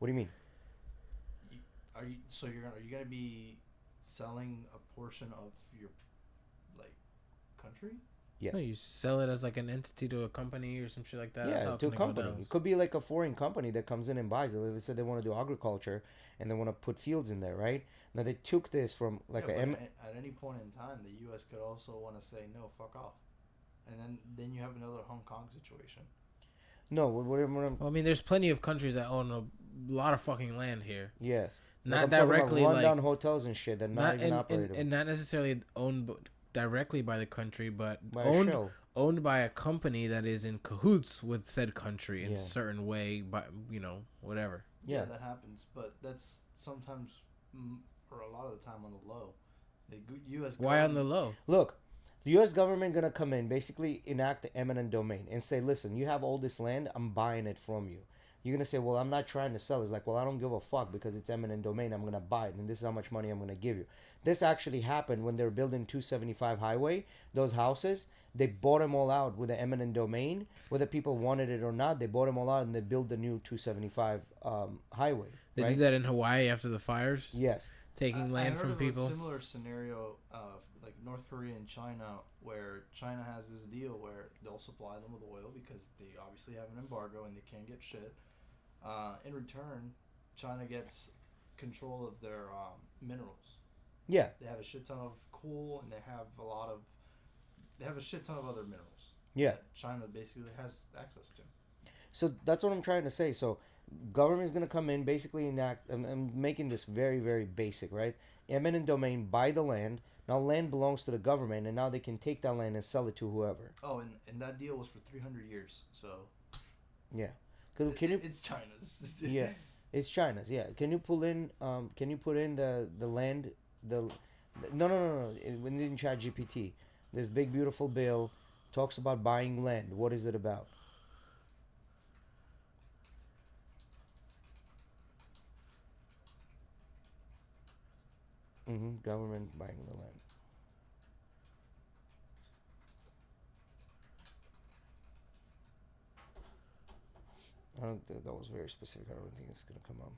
What do you mean? Are you gonna be selling a portion of your like country? Yes. No, you sell it as like an entity to a company or some shit like that. Yeah, to a company. It could be like a foreign company that comes in and buys it. They said they want to do agriculture and they want to put fields in there, right? Now they took this from like at any point in time, the U.S. could also want to say no, fuck off, and then you have another Hong Kong situation. No, well, I mean, there's plenty of countries that own a lot of fucking land here. Yes, not directly run down like hotels and shit that not even operated, and not necessarily owned directly by the country, but owned by a company that is in cahoots with said country in a certain way, by whatever. Yeah, that happens, but that's sometimes or a lot of the time on the low. The U.S. Why on the low? Look, the U.S. government gonna come in, basically enact the eminent domain and say, listen, you have all this land, I'm buying it from you. You're gonna say, well, I'm not trying to sell. It's like, well, I don't give a fuck because it's eminent domain. I'm gonna buy it, and this is how much money I'm gonna give you. This actually happened when they were building 275 highway. Those houses, they bought them all out with the eminent domain, whether people wanted it or not. They bought them all out, and they built the new 275 highway. They did that in Hawaii after the fires. Yes, taking land from people. A similar scenario, like North Korea and China, where China has this deal where they'll supply them with oil because they obviously have an embargo and they can't get shit. In return, China gets control of their minerals. Yeah. They have a shit ton of coal, and they have a shit ton of other minerals. Yeah. China basically has access to. So that's what I'm trying to say. So government is going to come in, basically enact. I'm making this very, very basic, right? Eminent domain, buy the land. Now land belongs to the government, and now they can take that land and sell it to whoever. Oh, and that deal was for 300 years. So Yeah. Can you? It's China's. Yeah, it's China's. Yeah. Can you pull in? Can you put in the land? No. In Chat GPT, this big beautiful bill talks about buying land. What is it about? Government buying the land. I don't think that was very specific. I don't think it's gonna come up.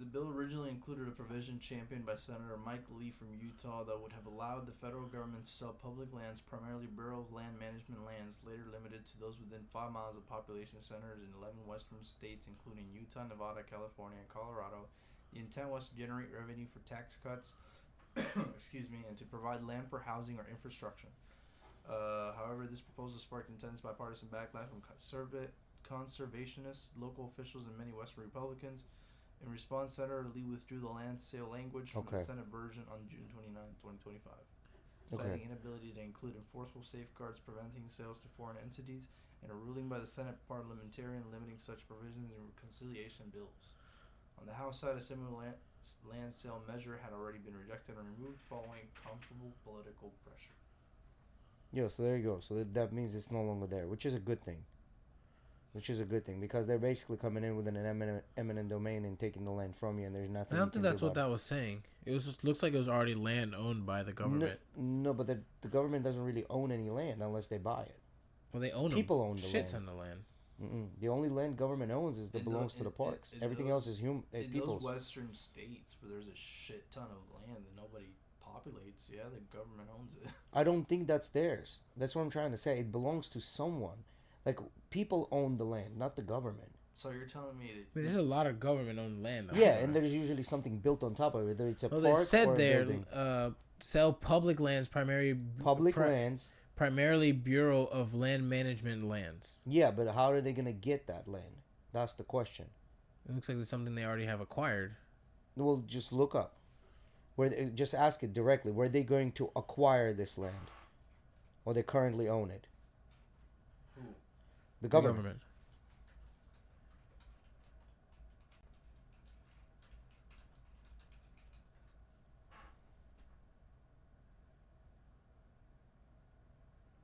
The bill originally included a provision championed by Senator Mike Lee from Utah that would have allowed the federal government to sell public lands, primarily Bureau of Land Management lands, later limited to those within 5 miles of population centers in 11 western states, including Utah, Nevada, California, and Colorado. The intent was to generate revenue for tax cuts, and to provide land for housing or infrastructure. However, this proposal sparked intense bipartisan backlash from conservationists, local officials, and many Western Republicans. In response, Senator Lee withdrew the land sale language from the Senate version on June 29, 2025, citing inability to include enforceable safeguards preventing sales to foreign entities and a ruling by the Senate parliamentarian limiting such provisions in reconciliation bills. On the House side, a similar land sale measure had already been rejected and removed following comparable political pressure. Yeah, so there you go. So that means it's no longer there, which is a good thing. Because they're basically coming in with an eminent domain and taking the land from you, and there's nothing. I don't think that's what that was saying. It was just looks like it was already land owned by the government. No, but the government doesn't really own any land unless they buy it. Well, they own people own the shit land. ton of land. The only land government owns is that belongs to the parks. Everything else is people's. Those western states where there's a shit ton of land that nobody populates, yeah, the government owns it. I don't think that's theirs. That's what I'm trying to say. It belongs to someone. Like, people own the land, not the government. So you're telling me that There's a lot of government-owned land. Yeah, and there's usually something built on top of it, whether it's a park they said or a there, building. Sell public lands, lands. Primarily Bureau of Land Management lands. Yeah, but how are they going to get that land? That's the question. It looks like it's something they already have acquired. Well, just look up. Just ask it directly. Where are they going to acquire this land? Or they currently own it? Who? The government.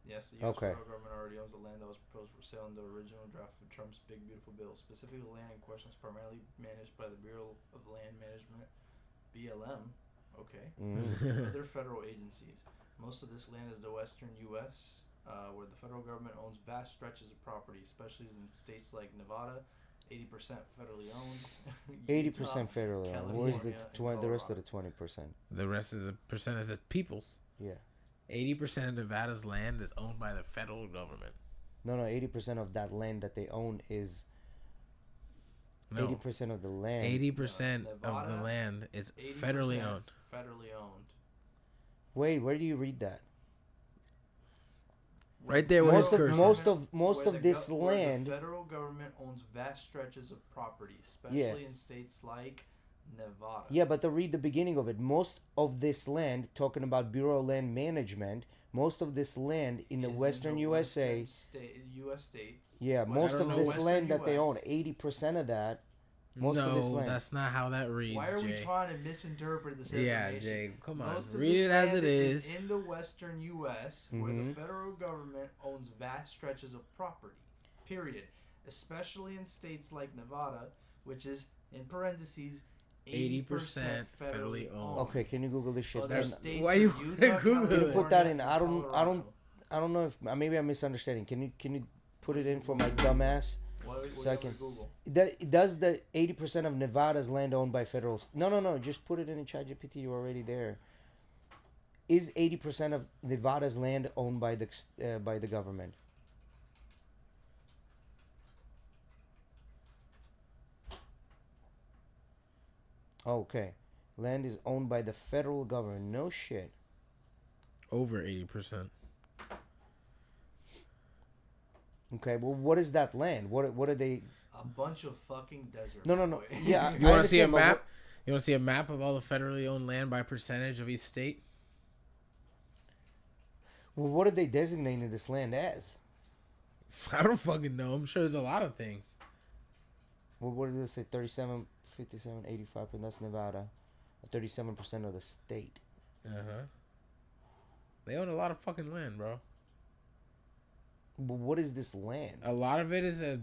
Yes, the U.S. Okay. federal government already owns the land that was proposed for sale in the original draft of Trump's Big Beautiful Bill. Specifically, the land in question is primarily managed by the Bureau of Land Management, BLM, okay, and other federal agencies. Most of this land is the western U.S., where the federal government owns vast stretches of property, especially in states like Nevada, 80% federally owned. 80% federally owned. Where's the rest of the 20%? The rest is a percentage of people's. Yeah. 80% of Nevada's land is owned by the federal government. No, 80% of that land that they own is... No. 80% of the land. 80% of the land is federally owned. Federally owned. Wait, where do you read that? Right there where most his cursor. Most of this land. The federal government owns vast stretches of property, especially in states like Nevada. Yeah, but to read the beginning of it, most of this land, talking about Bureau of Land Management, most of this land in the western USA, U.S. states. Yeah, most of this Western land that they US. own, 80% of that. Most of this No, land. that's not how that reads. Why are we Jay. trying to misinterpret this information? Yeah, Jay, come on. Most of Read this it as land it is. in the western U.S., where the federal government owns vast stretches of property. Period. Especially in states like Nevada, which is in parentheses 80% federally owned. Okay, can you Google this shit? Other states Why are you Utah, Google it? Can you put that in? California, I don't know if maybe I'm misunderstanding. Can you put it in for my dumbass? What So I can. Google? Does the 80% of Nevada's land owned by federal? No. Just put it in ChatGPT. You're already there. Is 80% of Nevada's land owned by the government? Okay, land is owned by the federal government. No shit. Over 80%. Okay, well, what is that land? What are they? A bunch of fucking desert. No. boy. Yeah, You want to see a understand, but map? You want to see a map of all the federally owned land by percentage of each state? What are they designating this land as? I don't fucking know. I'm sure there's a lot of things. Well, what did it say? 37, 57, 85. That's Nevada. 37% of the state. They own a lot of fucking land, bro. But what is this land? A lot of it is an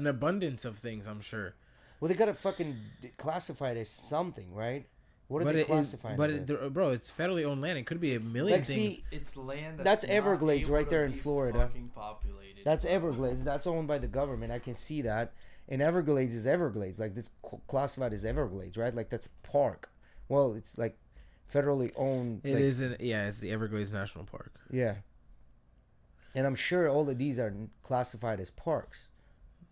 abundance of things, I'm sure. Well, they gotta fucking classify it as something, right? What are they classifying it as? Bro, it's federally owned land. It could be a million things. See, It's land that's not Everglades able right to there in be Florida. fucking populated, That's bro. Everglades. That's owned by the government. I can see that. And Everglades is Everglades. Like, this classified as Everglades, right? Like, that's a park. Well, it's like federally owned. It like, isn't. Yeah, it's the Everglades National Park. Yeah. And I'm sure all of these are classified as parks.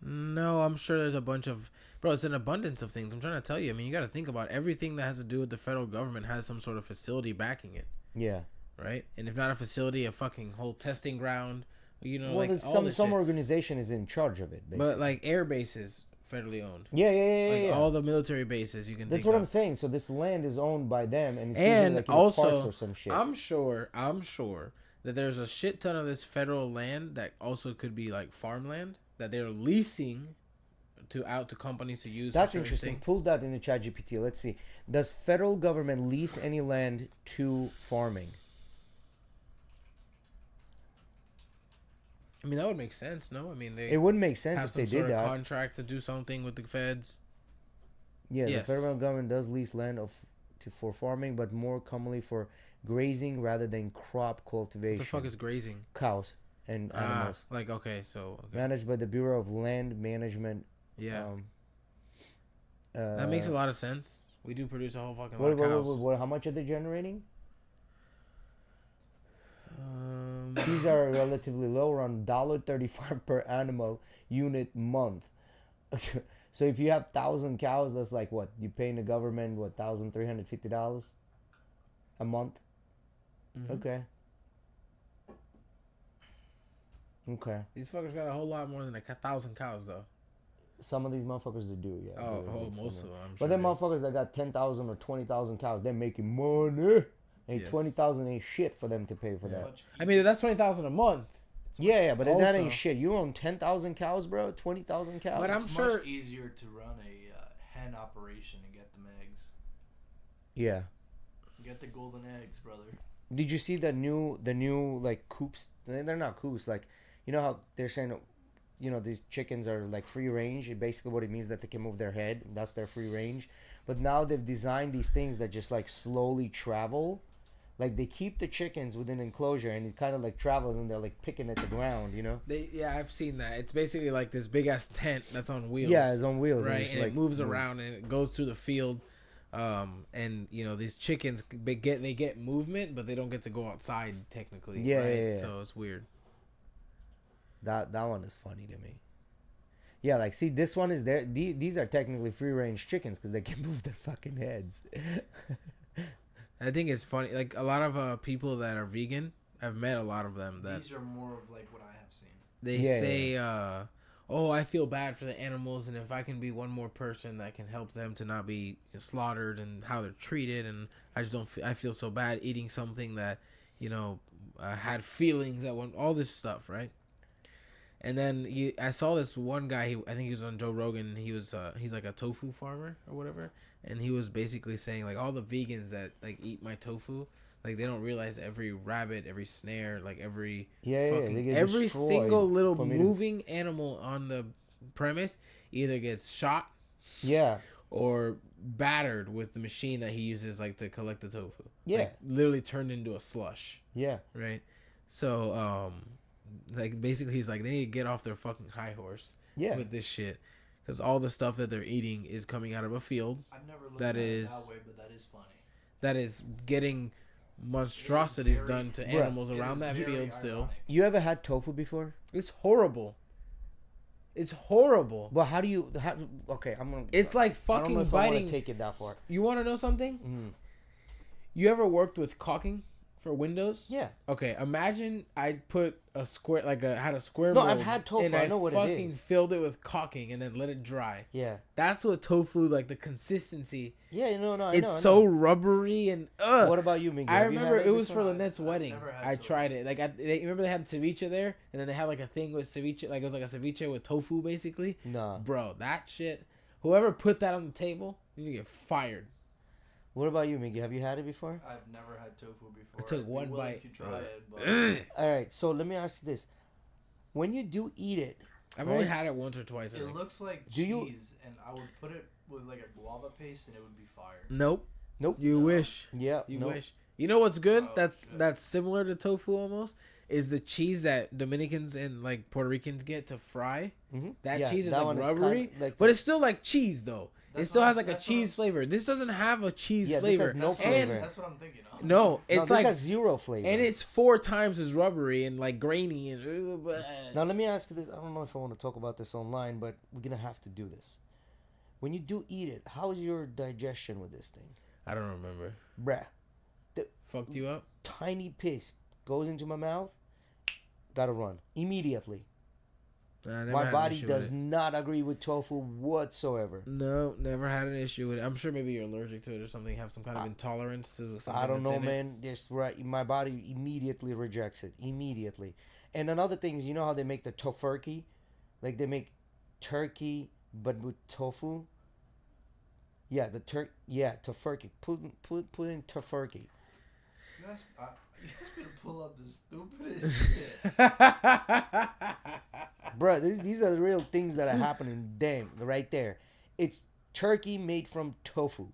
No, I'm sure there's a bunch of... Bro, it's an abundance of things. I'm trying to tell you. I mean, you got to think about everything that has to do with the federal government has some sort of facility backing it. Yeah. Right? And if not a facility, a fucking whole testing ground. You know, Well, like there's some organization is in charge of it, basically. But like air bases, federally owned. Yeah. All the military bases you can That's think what of. I'm saying. So this land is owned by them, and it's And usually like in also, the parks or some shit. I'm sure that there's a shit ton of this federal land that also could be like farmland that they're leasing out to companies to use. That's interesting. Pull that into ChatGPT. Let's see. Does federal government lease any land to farming? I mean, that would make sense, no? I mean, It would make sense have if some they sort did of that. contract to do something with the feds. Yeah, Yes. the federal government does lease land for farming, but more commonly for grazing rather than crop cultivation. What the fuck is grazing? Cows and animals. Like, okay, so... Okay. Managed by the Bureau of Land Management. Yeah. That makes a lot of sense. We do produce a whole fucking lot of cows. How much are they generating? These are relatively low, around $1.35 per animal unit month. So if you have 1,000 cows, that's like what? You paying the government, what, $1,350 a month? Mm-hmm. Okay. These fuckers got a whole lot more than 1,000 cows, though. Some of these motherfuckers, they do, yeah. Most of them. I'm But sure then motherfuckers that got 10,000 or 20,000 cows, they're making money. And Yes. 20,000 ain't shit for them to pay for It's that. much I mean, that's 20,000 a month. Yeah, but that Also- ain't shit. You own 10,000 cows, bro? 20,000 cows? But I'm it's sure- much easier to run a hen operation and get them eggs. Yeah. Get the golden eggs, brother. Did you see the new like coops? They're not coops. Like, you know how they're saying, you know, these chickens are like free range. Basically, what it means that they can move their head. That's their free range. But now they've designed these things that just like slowly travel. Like, they keep the chickens within an enclosure, and it kind of like travels, and they're like picking at the ground, you know? Yeah, I've seen that. It's basically like this big ass tent that's on wheels. Yeah, it's on wheels, right? And like, it moves around and it goes through the field. And you know, these chickens they get movement, but they don't get to go outside technically. Yeah, right? yeah. So it's weird. That one is funny to me. Yeah, like, see, this one is there. These are technically free range chickens because they can move their fucking heads. I think it's funny. Like, a lot of people that are vegan, I've met a lot of them that These are more of like what I have seen. they say, "Oh, I feel bad for the animals, and if I can be one more person that can help them to not be slaughtered and how they're treated, and I just don't. I feel so bad eating something that, you know, had feelings that went all this stuff, right?" And then I saw this one guy. I think he was on Joe Rogan. He's like a tofu farmer or whatever, and he was basically saying like all the vegans that like eat my tofu, like they don't realize every rabbit, every snare, like every every single little moving animal on the premise either gets shot, or battered with the machine that he uses like to collect the tofu. Like, literally turned into a slush. Yeah. Right. So like basically he's like they need to get off their fucking high horse with this shit, because all the stuff that they're eating is coming out of a field I've never looked at it that way, but that is funny. That is getting monstrosities done to animals around that field. Ironic. Still, You ever had tofu before? it's horrible. It's horrible. Well, how do you? Okay, I'm gonna. It's like I don't fucking know if I biting. want to take it that far. You want to know something? Mm-hmm. You ever worked with caulking for Windows? Yeah. Okay, imagine I put a square, had a square No, mold. I've had tofu. And I know what it fucking is. filled it with caulking and then let it dry. Yeah. That's what tofu, like the consistency. Yeah, I know. It's so rubbery and What about you, Miguel? I Have you remember had it was for before? Lynette's wedding. never had I tofu. tried it. Remember they had ceviche there, and then they had like a thing with ceviche, like it was like a ceviche with tofu basically. Nah. Bro, that shit. Whoever put that on the table, you get fired. What about you, Miguel? Have you had it before? I've never had tofu before. I took I'd be one willing bite. to try it, but All right, so let me ask you this: when you do eat it, I've right? only had it once or twice. I it think. looks like Do you- cheese, and I would put it with like a guava paste, and it would be fire. Nope. Nope. You wish. Yeah, You nope. wish. You know what's good? Oh, shit. That's similar to tofu almost. Is the cheese that Dominicans and like Puerto Ricans get to fry? Mhm. That Yeah, cheese is that like one is rubbery, kinda like but it's still like cheese though. It That's still what- has like a that's what cheese flavor. This doesn't have a cheese Yeah, this flavor. has no That's what- flavor. That's what I'm thinking of. No, No, it's this like has zero flavor. and it's 4 times as rubbery and like grainy and. Now let me ask you this. I don't know if I want to talk about this online, but we're gonna have to do this. When you do eat it, how is your digestion with this thing, I don't remember. bruh? Fucked you up? Tiny piece goes into my mouth, gotta run immediately. Nah, I never My had an body issue with does it. not agree with tofu whatsoever. No, never had an issue with it. I'm sure maybe you're allergic to it or something. Have some kind of intolerance to something. I don't that's know, in it. man. Just right, my body immediately rejects it. Immediately. And another thing is, you know how they make the tofurkey, like they make turkey but with tofu. Yeah, tofurkey. Put in tofurkey. You asked me to pull up the stupidest shit. Bro, these are the real things that are happening. Damn, right there. It's turkey made from tofu.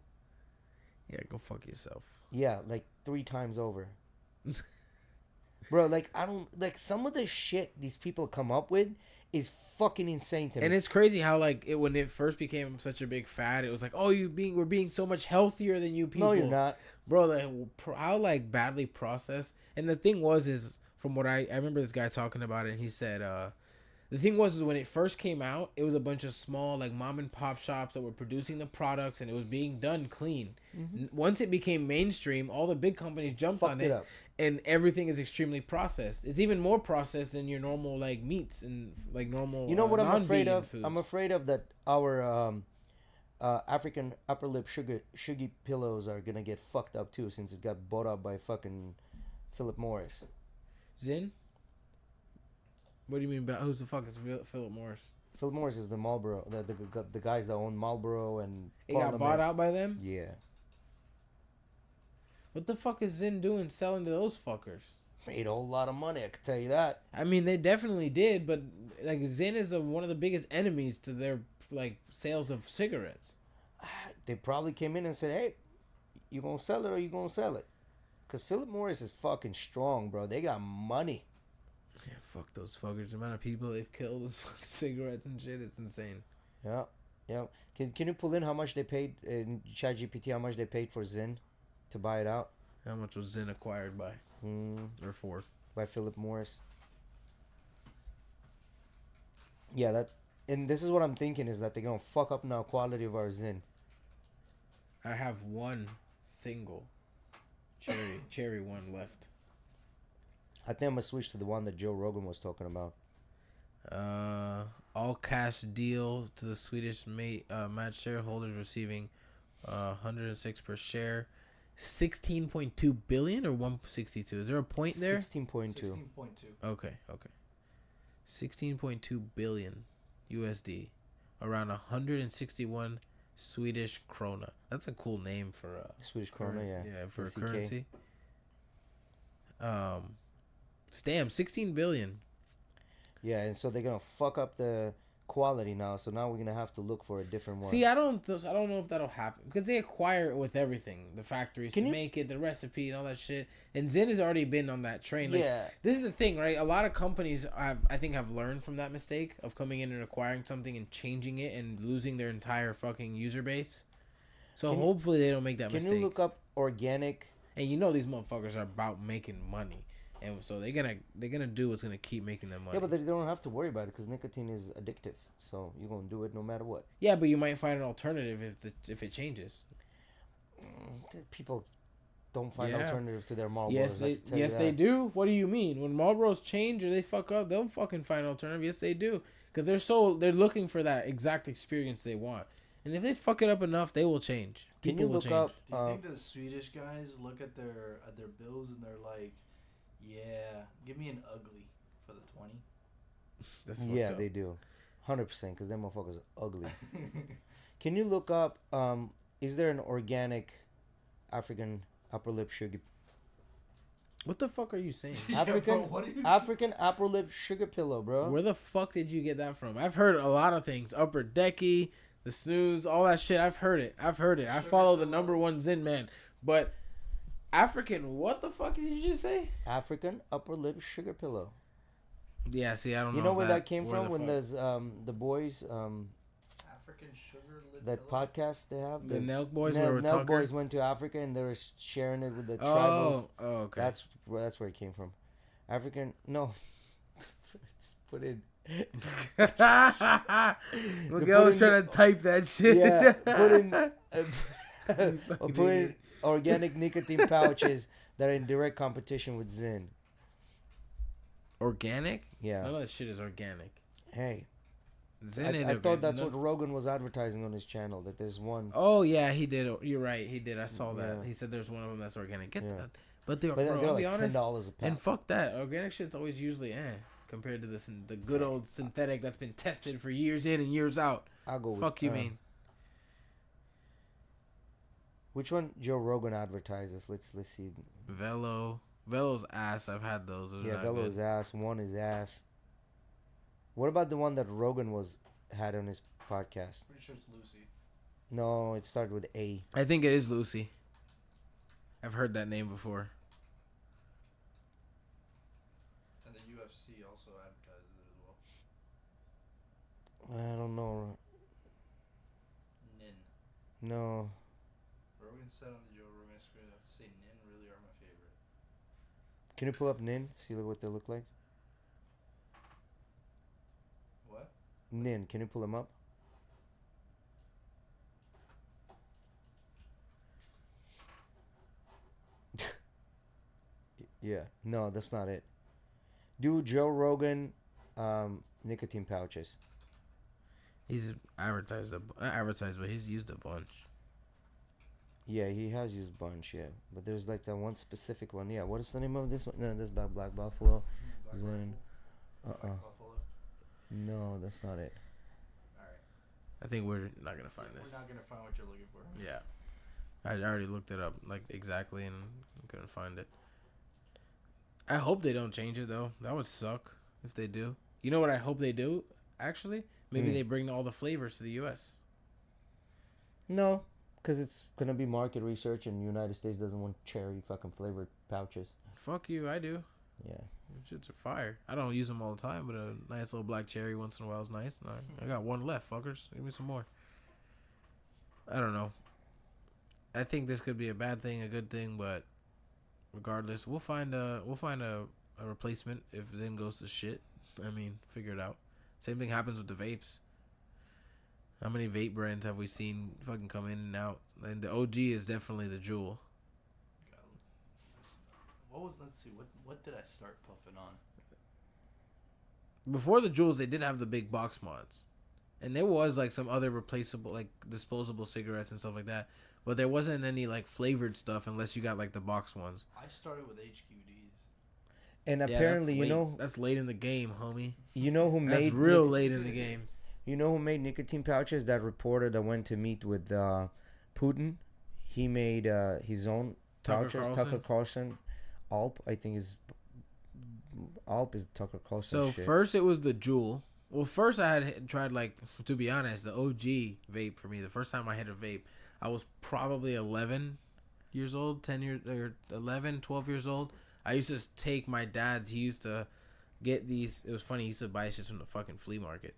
Yeah, go fuck yourself. Yeah, like 3 times over. Bro, like I don't like some of the shit these people come up with is fucking insane to me. And it's crazy how when it first became such a big fad, it was like, oh, we're being so much healthier than you people. No, you're not. Bro. How badly processed. And the thing is from what I remember this guy talking about it, and he said, the thing is when it first came out, it was a bunch of small like mom and pop shops that were producing the products, and it was being done clean. Once it became mainstream, all the big companies jumped Fucked on it it. up. And everything is extremely processed. It's even more processed than your normal like meats and like normal. You know what I'm afraid non-vegan of? foods. I'm afraid of that our African upper lip sugary pillows are gonna get fucked up too, since it got bought up by fucking Philip Morris. Zin? What do you mean? Who's the fuck is Philip Morris? Philip Morris is the Marlboro, the guys that own Marlboro and. It got bought out by them. Yeah, What the fuck is Zin doing selling to those fuckers? made a whole lot of money. I can tell you that. I mean, they definitely did, but like Zin is one of the biggest enemies to their like sales of cigarettes. They probably came in and said, "Hey, you gonna sell it or you gonna sell it?" Because Philip Morris is fucking strong, bro. They got money. Yeah, fuck those fuckers. The amount of people they've killed with fucking cigarettes and shit, it's insane. Yeah, yeah. Can you pull in how much they paid in ChatGPT? How much they paid for Zyn to buy it out? How much was Zin acquired by? Or for? By Philip Morris. Yeah, that. And this is what I'm thinking is that they're gonna fuck up now quality of our Zyn. I have one single cherry one left. I think I'm gonna switch to the one that Joe Rogan was talking about. All cash deal to the Swedish match shareholders receiving 106 per share. 16.2 billion or 162? Is there a point there? 16.2. 16.2. Okay. 16.2 billion USD, around 161 Swedish krona. That's a cool name for Swedish krona, yeah. Yeah, for a SEK. currency. Damn, 16 billion. Yeah, and so they're gonna fuck up the quality now. So now we're gonna have to look for a different one. See, I don't know if that'll happen because they acquire it with everything, the factories Can to you- make it, the recipe and all that shit. And Zyn has already been on that train. Like, Yeah. this is the thing, right? A lot of companies I think have learned from that mistake of coming in and acquiring something and changing it and losing their entire fucking user base. So Can you- hopefully they don't make that Can mistake. you look up organic? And you know these motherfuckers are about making money, and so they're gonna do what's gonna keep making them money. Yeah, but they don't have to worry about it because nicotine is addictive. So you're gonna do it no matter what. Yeah, but you might find an alternative if it changes. People don't find Yeah. alternatives to their Marlboros. Yes, they do. What do you mean? When Marlboros change or they fuck up, they'll fucking find an alternative. Yes, they do. Because they're looking for that exact experience they want. And if they fuck it up enough, they will change. Can People you will look change. up? Do you think the Swedish guys look at their bills and they're like, yeah, give me an ugly for the 20? That's fucked Yeah, up. they do, 100%. Because them motherfuckers are ugly. Can you look up? Is there an organic African upper lip sugar? What the fuck are you saying? African bro, what are you African upper lip sugar pillow, bro. Where the fuck did you get that from? I've heard a lot of things. Upper Decky, the snooze, all that shit. I've heard it. I Sugar follow the pillow. #1 Zen man. But African, what the fuck did you just say? African upper lip sugar pillow. Yeah, see, I don't know. You know if where that came where from? the When fuck- there's the boys African sugar lip that pillow? podcast they have. the Nelk boys Nel were talking. boys went to Africa and they were sharing it with the tribals. Oh, okay. That's where it came from. African no. Just put in. Miguel was trying to type that shit. Yeah, put in. Or Fucking put in idiot. organic nicotine pouches that are in direct competition with Zyn. Organic? Yeah. None of that shit is organic. Hey, Zen ain't I thought organic. that's No- what Rogan was advertising on his channel. That there's one. Oh yeah, he did. You're right. He did. I saw that. Yeah. He said there's one of them that's organic. Get Yeah. that. But they're, But bro, they're I'll be like honest. $10 a pack. And fuck that. Organic shit's always usually compared to the good old synthetic that's been tested for years in and years out. I'll go with. Fuck you mean? Which one Joe Rogan advertises? Let's see. Velo's ass. I've had those. Those are Yeah, not Velo good. is ass. One is ass. What about the one that Rogan had on his podcast? Pretty sure it's Lucy. No, it started with A. I think it is Lucy. I've heard that name before. And the UFC also advertises it as well. I don't know. Nin. No. Rogan said on the Joe Rogan screen, I have to say Nin really are my favorite. Can you pull up Nin? See what they look like? What? Nin, can you pull them up? Yeah. No, that's not it. Do Joe Rogan nicotine pouches. He's advertised not advertised, but he's used a bunch. Yeah, he has used bunch, yeah. But there's like that one specific one. Yeah, what is the name of this one? No, this is Black Buffalo. Black Zen. Rifle, Black Buffalo. No, that's not it. Alright. I think we're not gonna find this. We're not gonna find what you're looking for. Yeah, I already looked it up like exactly and couldn't find it. I hope they don't change it though. That would suck if they do. You know what I hope they do? Actually, maybe they bring all the flavors to the U.S. No, because it's going to be market research and the United States doesn't want cherry fucking flavored pouches. Fuck you, I do. Yeah. Shits are fire. I don't use them all the time, but a nice little black cherry once in a while is nice. I got one left, fuckers. Give me some more. I don't know. I think this could be a bad thing, a good thing, but regardless, we'll find a replacement if Zen goes to shit. I mean, figure it out. Same thing happens with the vapes. How many vape brands have we seen fucking come in and out? And the OG is definitely the jewel. Let's see, what did I start puffing on? Before the jewels, they did have the big box mods, and there was like some other replaceable, like disposable cigarettes and stuff like that. But there wasn't any like flavored stuff unless you got like the box ones. I started with HQDs. And Yeah, apparently, that's late. That's late in the game, homie. you know who That's made real late in the game. You know who made nicotine pouches? That reporter that went to meet with Putin. He made his own Tucker pouches. Carlson? Tucker Carlson, Alp, I think is Alp is Tucker Carlson. So shit. first it was the jewel. Well, first I had tried, like, to be honest, the OG vape for me. The first time I hit a vape, I was probably 11 years old, 10 years or 11, 12 years old. I used to take my dad's. He used to get these. It was funny. He used to buy shit from the fucking flea market.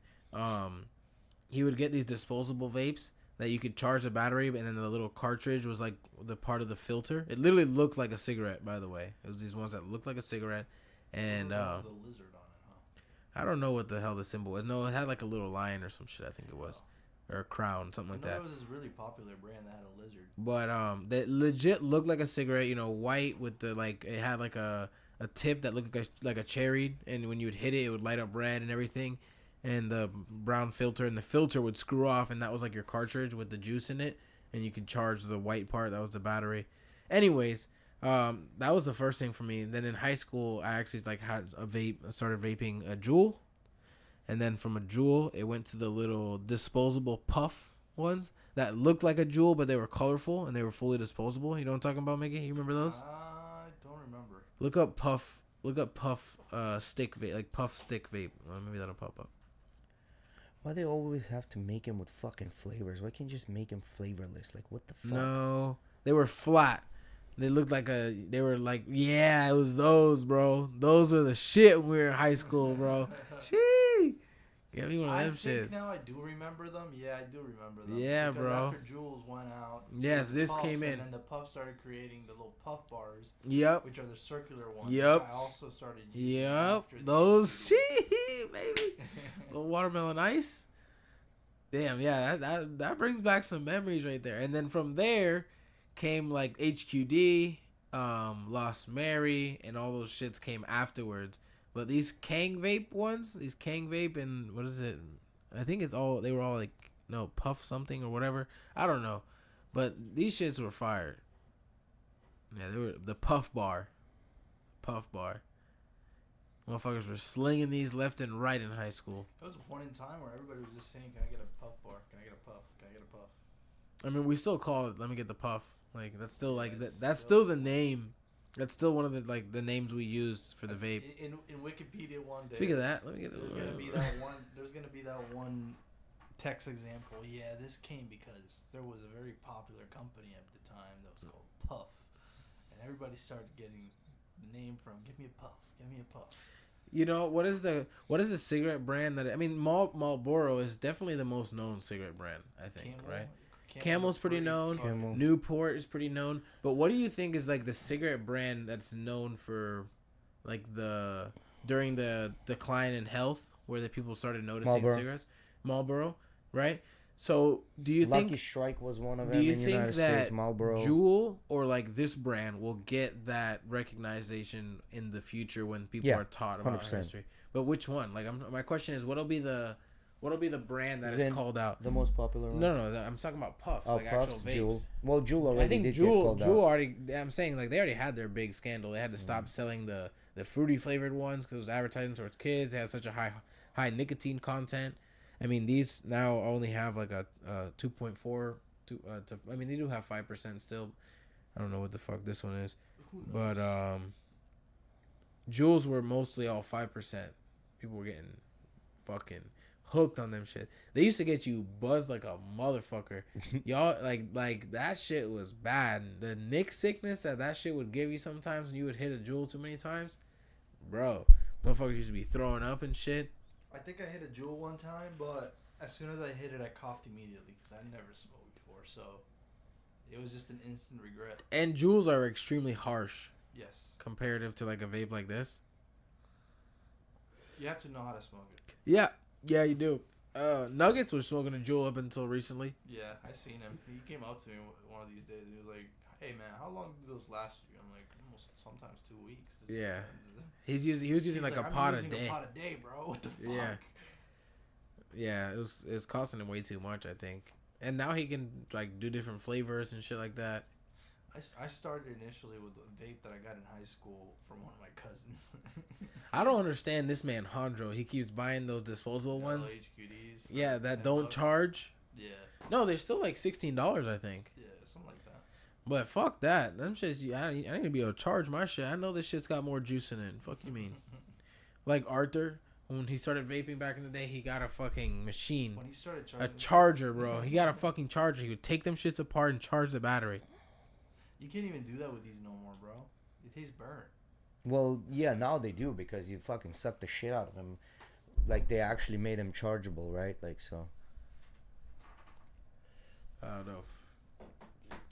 He would get these disposable vapes that you could charge the battery, and then the little cartridge was like the part of the filter. It literally looked like a cigarette, by the way. It was these ones that looked like a cigarette, and The lizard on it, huh? I don't know what the hell the symbol was. No, it had like a little lion or some shit. I think it was. or Crown, something like I know that. there was this really popular brand that had a lizard. But that legit looked like a cigarette, you know, white with the like it had like a tip that looked like a cherry, and when you would hit it, it would light up red and everything, and the brown filter and the filter would screw off, and that was like your cartridge with the juice in it, and you could charge the white part. That was the battery. Anyways, that was the first thing for me. Then in high school, I actually like had a vape. I started vaping a Juul, and then from a Juul, it went to the little disposable puff ones that looked like a Juul, but they were colorful and they were fully disposable. You know what I'm talking about, Mickey? You remember those? I don't remember. Look up puff. Look up puff stick vape, like puff stick vape. Maybe that'll pop up. Why they always have to make them with fucking flavors? Why can't you just make them flavorless? Like, what the fuck? No, they were flat. They looked like they were like, yeah, it was those, bro. Those were the shit when we were in high school, bro. Shee. Give me one of them I think shits. now I do remember them. Yeah, I do remember them. Yeah, because bro. After Jules went out. Yes, there was this puffs, came in. And then the puff started creating the little puff bars. Yep. Which are the circular ones. Yep. Which I also started using. Yep. After Those shit, baby. Little watermelon ice. Damn, yeah, that brings back some memories right there. And then from there came like HQD, Lost Mary, and all those shits came afterwards. But these Kang Vape ones, these Kang Vape and what is it? I think they were all like, no, Puff something or whatever. I don't know. But these shits were fired. Yeah, they were the Puff Bar. Puff Bar. Motherfuckers were slinging these left and right in high school. There was a point in time where everybody was just saying, can I get a puff bar? Can I get a puff? Can I get a puff? I mean, we still call it, let me get the Puff. Like, that's still like, Yeah, that's still the name. That's still one of the, like, the names we use for the vape. In Wikipedia one day. Speak of that, let me get There's gonna be that one. There's gonna be that one text example. Yeah, this came because there was a very popular company at the time that was called Puff, and everybody started getting the name from. Give me a puff. Give me a puff. You know, what is the cigarette brand that, I mean, Marlboro is definitely the most known cigarette brand, I think, right? Camel's pretty known. Camel. Newport is pretty known. But what do you think is like the cigarette brand that's known for, like, during the decline in health where the people started noticing Marlboro. cigarettes? Marlboro, right? So do you Lucky think Strike was one of do them you in the think United that States. Marlboro. Juul or like this brand will get that recognition in the future when people Yeah, are taught about 100%. history? But which one? Like, my question is, what'll be the brand that is Zen, called out? The most popular one. No, I'm talking about puffs, Oh, like Puffs, actual vapes. Juul. Well, Juul already I think did get Juul called out. already. I'm saying, like, they already had their big scandal. They had to stop selling the fruity flavored ones because it was advertising towards kids. They had such a high nicotine content. I mean, these now only have like a 2.4. I mean, they do have 5% still. I don't know what the fuck this one is, but Juuls were mostly all 5%. People were getting fucking hooked on them shit. They used to get you buzzed like a motherfucker. Y'all like that shit was bad. The nick sickness that shit would give you sometimes when you would hit a Juul too many times, bro. Motherfuckers used to be throwing up and shit. I think I hit a Juul one time, but as soon as I hit it, I coughed immediately because I never smoked before, so it was just an instant regret. And Juuls are extremely harsh Yes. comparative to like a vape like this. You have to know how to smoke it. Yeah, you do. Nuggets was smoking a Juul up until recently. Yeah, I seen him. He came up to me one of these days. He was like, "Hey man, how long do those last you?" I'm like, "Almost sometimes 2 weeks." Yeah. He was using like a pot a day. A pot a day, bro. What the fuck? Yeah. Yeah, it was costing him way too much, I think. And now he can like do different flavors and shit like that. I started initially with a vape that I got in high school from one of my cousins. I don't understand this man Hondro. He keeps buying those disposable ones. HQDs. Yeah, that $10. don't charge. Yeah. No, they're still like $16, I think. Yeah, something like that. But fuck that. Them shits, I need to be able to charge my shit. I know this shit's got more juice in it. Fuck you mean? Like Arthur, when he started vaping back in the day, he got a fucking machine. When he started A charging, charger, bro. He got a fucking charger. He would take them shits apart and charge the battery. you can't even do that with these no more, bro. It tastes burnt. Well, yeah, now they do because you fucking suck the shit out of them. Like, they actually made them chargeable, right? Like, so. I don't know.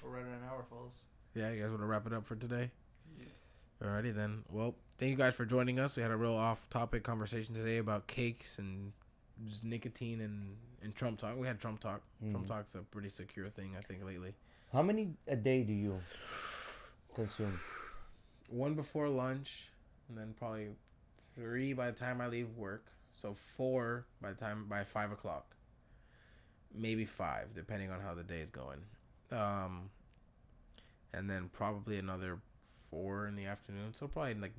We're right at an hour, fellas. Yeah, you guys want to wrap it up for today? Yeah. Alrighty then. Well, thank you guys for joining us. We had a real off-topic conversation today about cakes and just nicotine and Trump Talk. We had Trump Talk. Trump Mm. Talk's a pretty secure thing, I think, lately. How many a day do you consume? One before lunch, and then probably 3 by the time I leave work. So 4 by 5 o'clock. Maybe 5, depending on how the day is going. And then probably another 4 in the afternoon. So probably like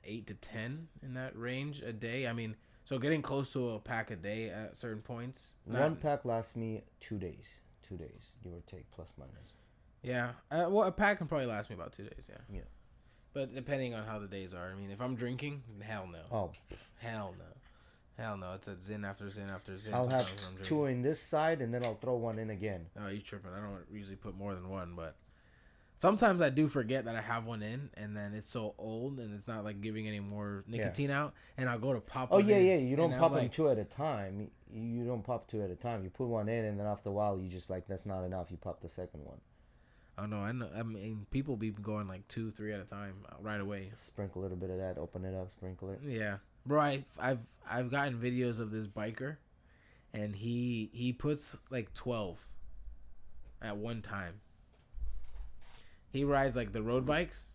8 to 10 in that range a day. I mean, so getting close to a pack a day at certain points. One pack lasts me 2 days. 2 days, give or take, plus minus. Yeah. Well, a pack can probably last me about 2 days. Yeah. Yeah. But depending on how the days are. I mean, if I'm drinking, hell no. Oh, Hell no. Hell no. It's a zin after zin after zin. I'll have sometimes when I'm 2 drinking. in this side, and then I'll throw 1 in again. Oh, you tripping. I don't usually put more than 1, but sometimes I do forget that I have 1 in, and then it's so old, and it's not like giving any more nicotine out, and I'll go to pop Oh, one yeah, in, yeah. You don't and pop I'm them like, 2 at a time. You don't pop 2 at a time. You put 1 in, and then after a while, you just like, that's not enough. You pop the second one. Oh, no, I know. I mean, people be going like 2, 3 at a time right away. Sprinkle a little bit of that. Open it up. Sprinkle it. Yeah. Bro, I've gotten videos of this biker, and he puts like 12 at one time. He rides like the road bikes,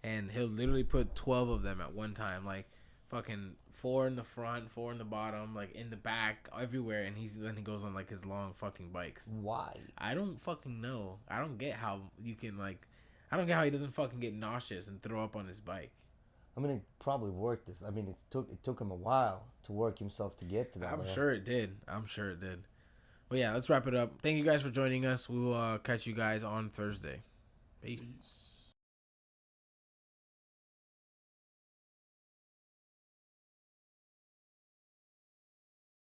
and he'll literally put 12 of them at one time, like fucking 4 in the front, 4 in the bottom, like in the back, everywhere, and then he goes on like his long fucking bikes. Why? I don't fucking know. I don't get how you can like, I don't get how he doesn't fucking get nauseous and throw up on his bike. I mean, it probably worked. I mean, it took him a while to work himself to get to that. I'm sure it did. But yeah, let's wrap it up. Thank you guys for joining us. We will catch you guys on Thursday. Peace.